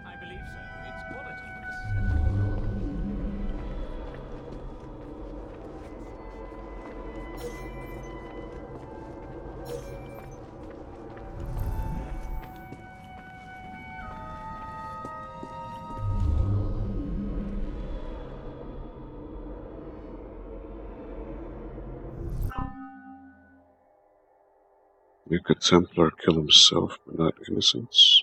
I believe so. It's quality. Make a Templar kill himself for not innocence.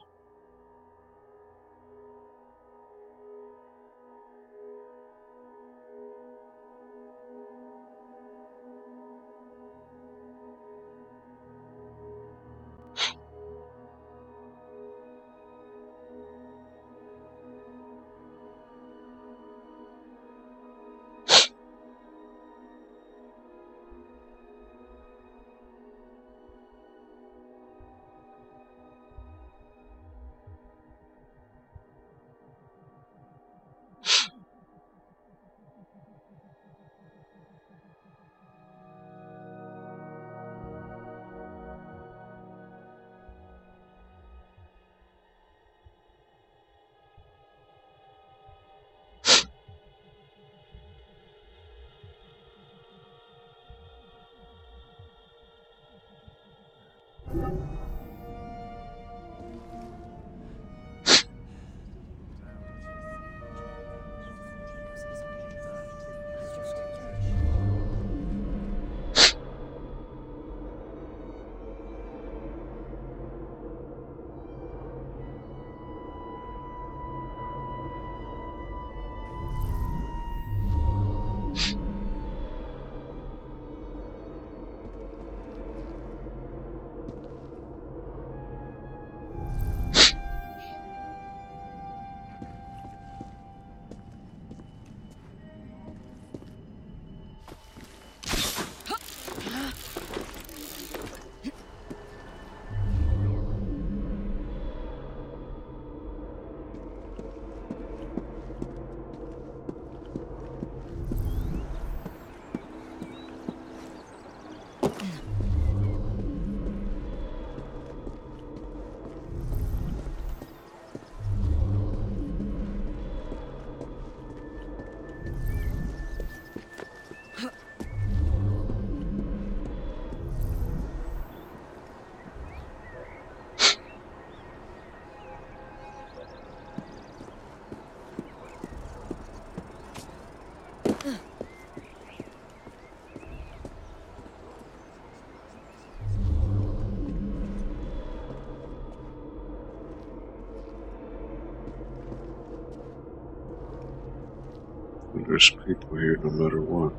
There's people here no matter what.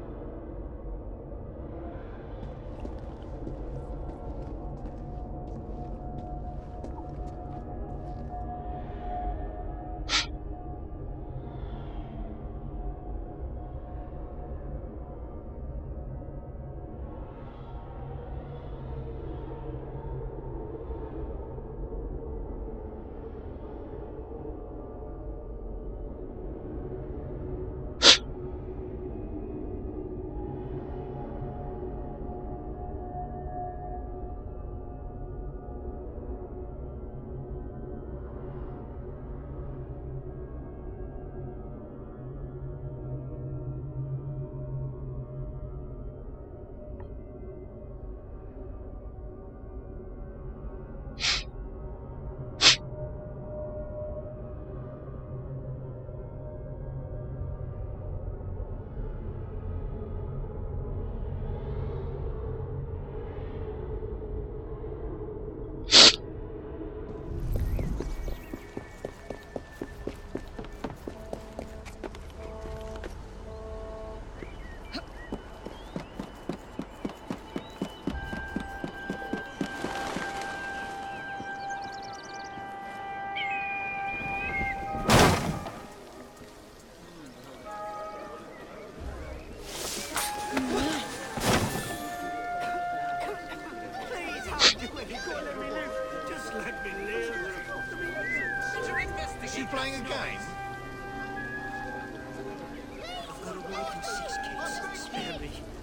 Is she playing a game?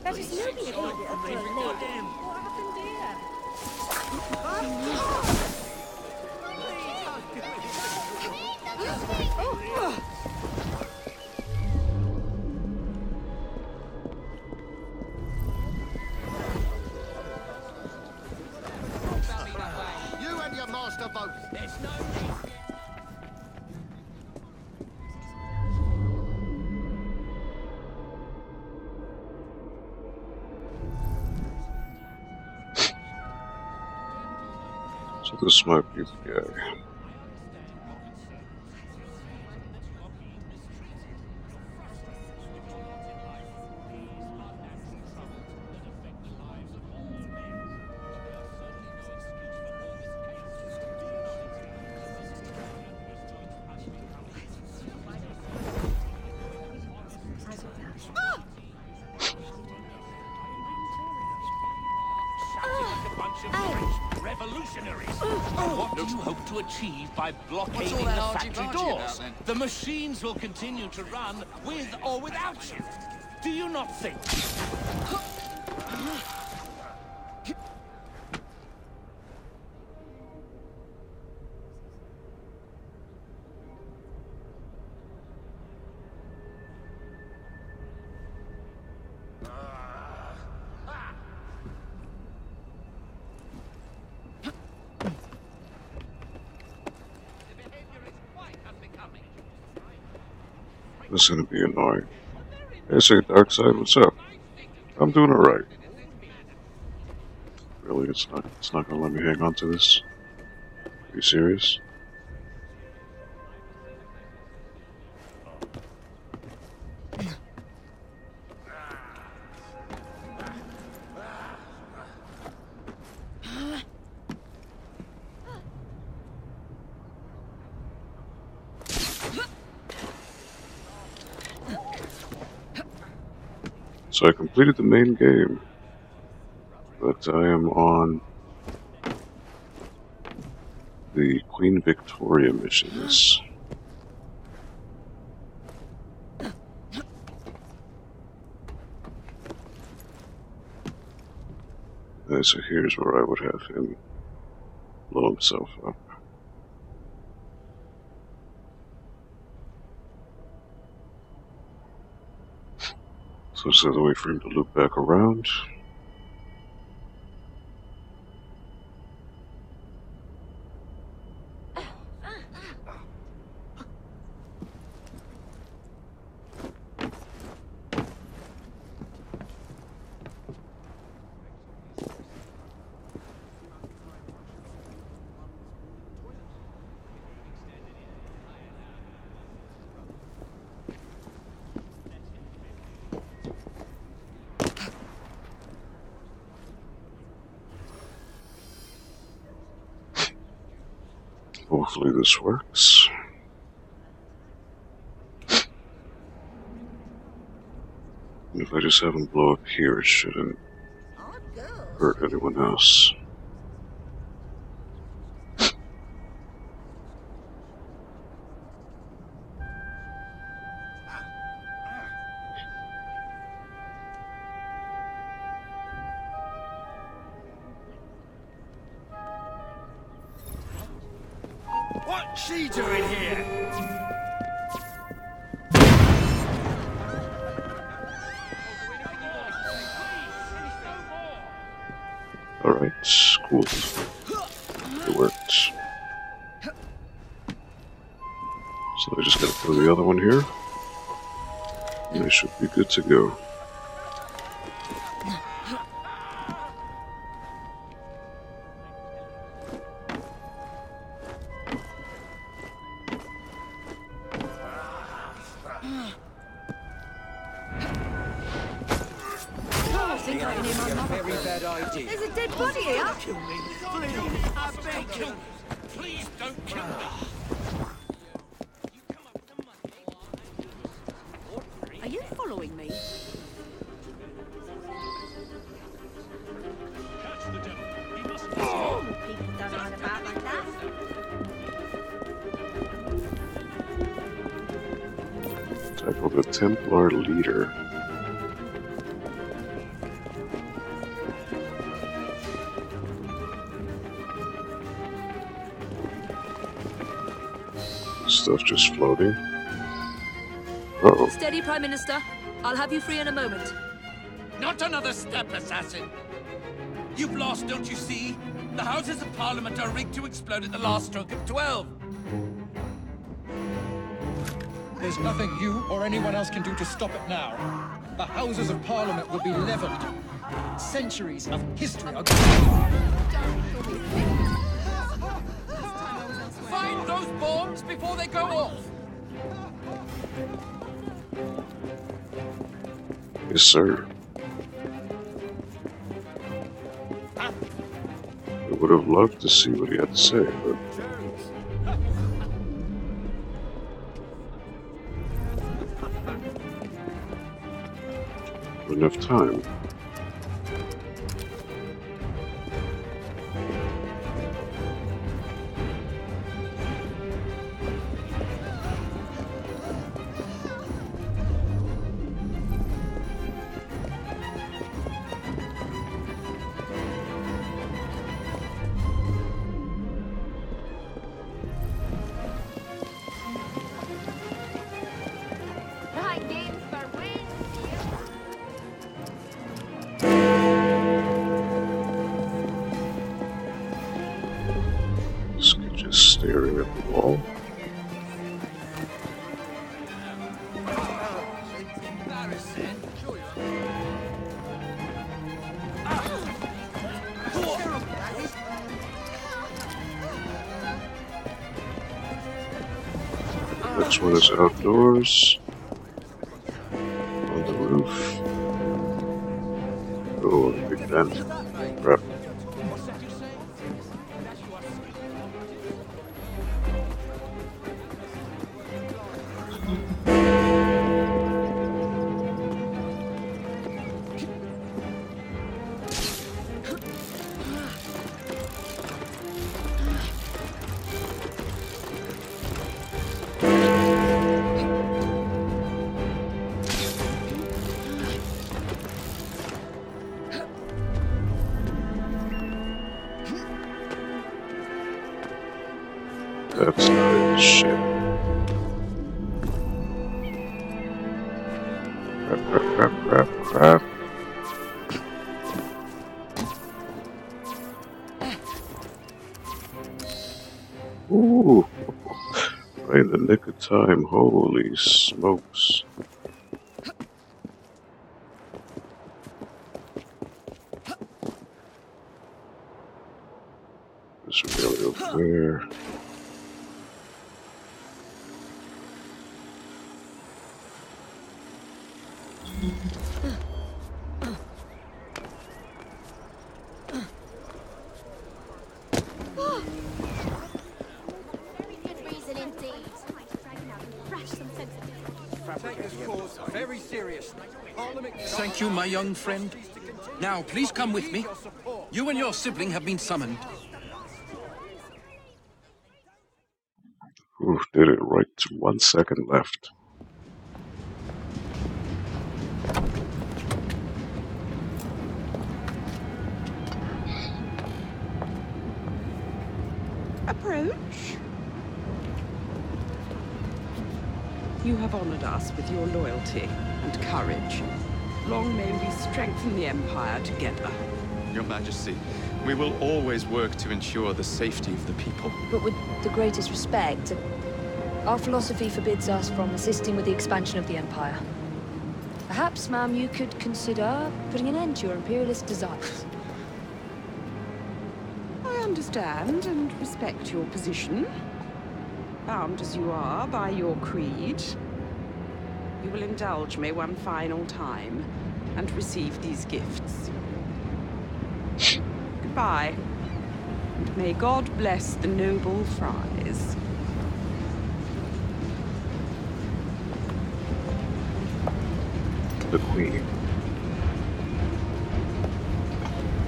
That is no behaviour for a lady. What happened here? You and your master both. There's no need. So this might be the guy. Revolutionaries! What do you hope to achieve by blockading the factory doors? The machines will continue to run with or without you. Do you not think? This is gonna be annoying. Hey, say Darkseid, what's up? I'm doing alright. Really, it's not gonna let me hang on to this. Are you serious? So I completed the main game, but I am on the Queen Victoria missions. So here's where I would have him blow himself up. So this is the way for him to loop back around. Hopefully this works. And if I just have him blow up here, it shouldn't hurt anyone else. What's she doing here? Alright, cool. It worked. So I just gotta throw the other one here. And I should be good to go. There's a dead body here. Kill me, please. I beg you. Please don't kill me. Are you following me? Normal people don't run about like that. Tackle the Templar leader. Stuff just floating. Uh-oh. Steady, Prime Minister. I'll have you free in a moment. Not another step, assassin. You've lost, don't you see? The Houses of Parliament are rigged to explode at the last stroke of 12. There's nothing you or anyone else can do to stop it now. The Houses of Parliament will be leveled. Centuries of history are gone. Find those bombs before they go off. Yes, sir. I would have loved to see what he had to say, but... not enough time. Right, games for wins. This kid just staring at the wall. Next one is outdoors. On the roof. Oh, a big vent. Crap. That's not it. Shit. Crap. Ooh. Right in the nick of time. Holy smokes. This really over there. take this cause very seriously. Thank you, my young friend. Now, please come with me. You and your sibling have been summoned. Ooh, did it right to 1 second left. Approach. You have honored us with your loyalty and courage. Long may we strengthen the Empire together. Your Majesty, we will always work to ensure the safety of the people. But with the greatest respect, our philosophy forbids us from assisting with the expansion of the Empire. Perhaps, ma'am, you could consider putting an end to your imperialist desires. I understand and respect your position. Bound as you are by your creed, you will indulge me one final time and receive these gifts. Goodbye. And may God bless the noble Fries. The Queen.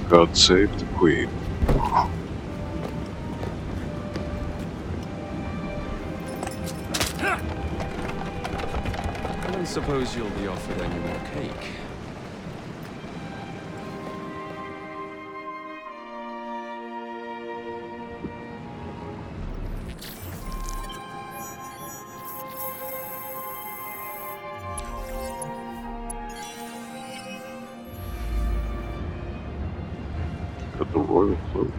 God save the Queen. I don't suppose you'll be offered any more cake. Got the royal cloak.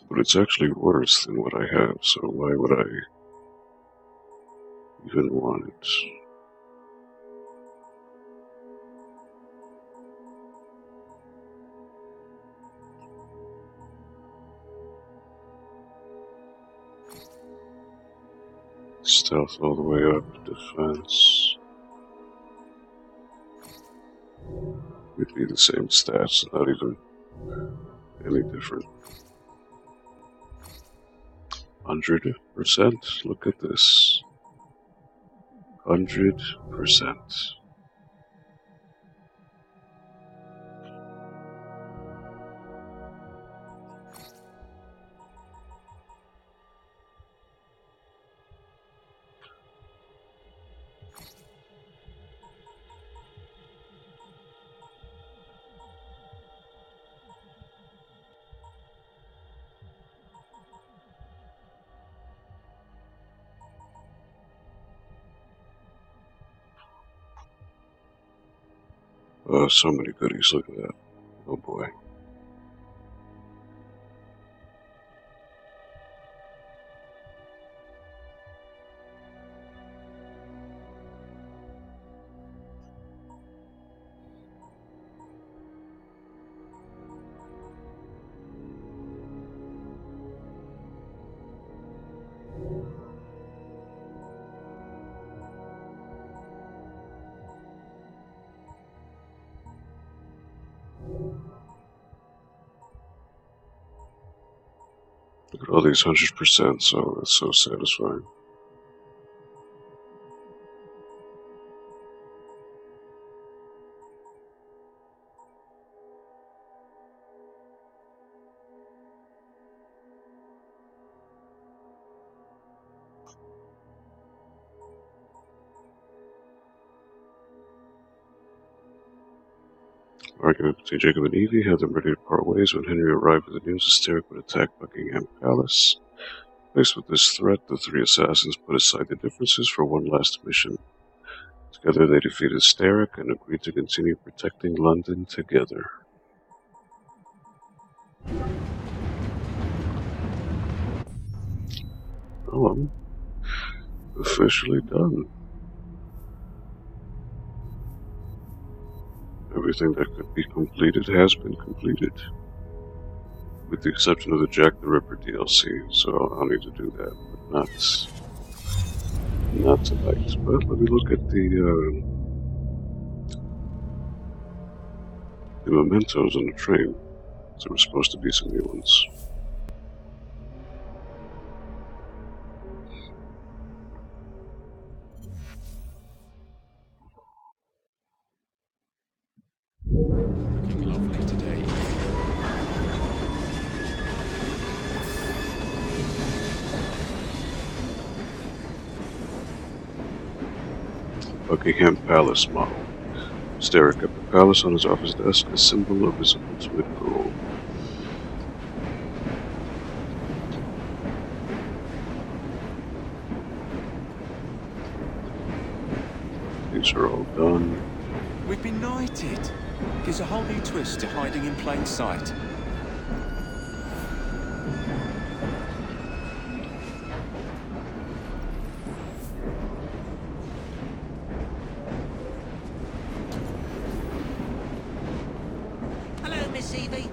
But it's actually worse than what I have, so why would I even want it? Stealth all the way up, defense. It'd be the same stats, not even any different. 100%. Look at this. 100%. Oh, so many goodies. Look at that. Oh boy. Look at all these 100%, so it's so satisfying. Argument between Jacob and Evie had them ready to part ways when Henry arrived with the news that Sterrick would attack Buckingham Palace. Faced with this threat, the three assassins put aside their differences for one last mission. Together they defeated Sterrick and agreed to continue protecting London together. Oh, I'm officially done. Everything that could be completed has been completed. With the exception of the Jack the Ripper DLC, so I'll need to do that, but not tonight. But let me look at the mementos on the train. There were supposed to be some new ones. Looking lovely today. Buckingham Palace model. Starrick kept the palace on his office desk, a symbol of his ultimate goal. These are all done. We've been knighted. Gives a whole new twist to hiding in plain sight. Hello, Miss Evie.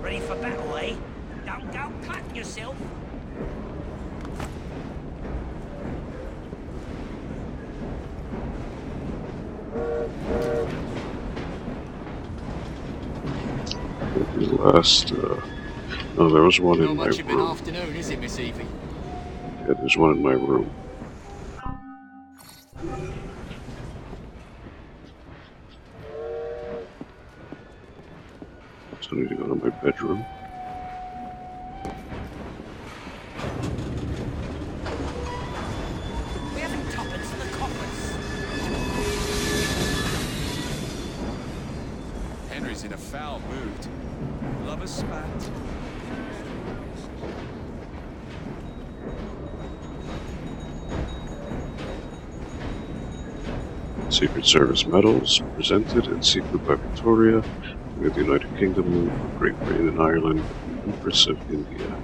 Ready for battle, eh? Don't go cutting yourself. The last, oh, there was one in my much of an room. afternoon, is it, Miss Evie? Yeah, there's one in my room. So I need to go to my bedroom. We haven't tuppence in the coffers. Henry's in a foul mood. Lover spat. Secret Service medals presented in secret by Victoria, with the United Kingdom, Great Britain and Ireland, and the Empress of India.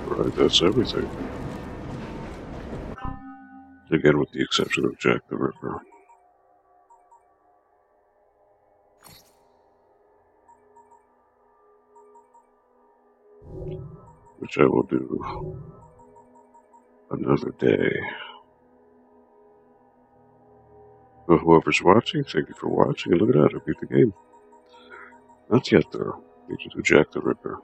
Right, that's everything. Again, with the exception of Jack the Ripper. Which I will do another day. Well, whoever's watching, thank you for watching, and look at that, I beat the game. Not yet, though. Need to do Jack the Ripper.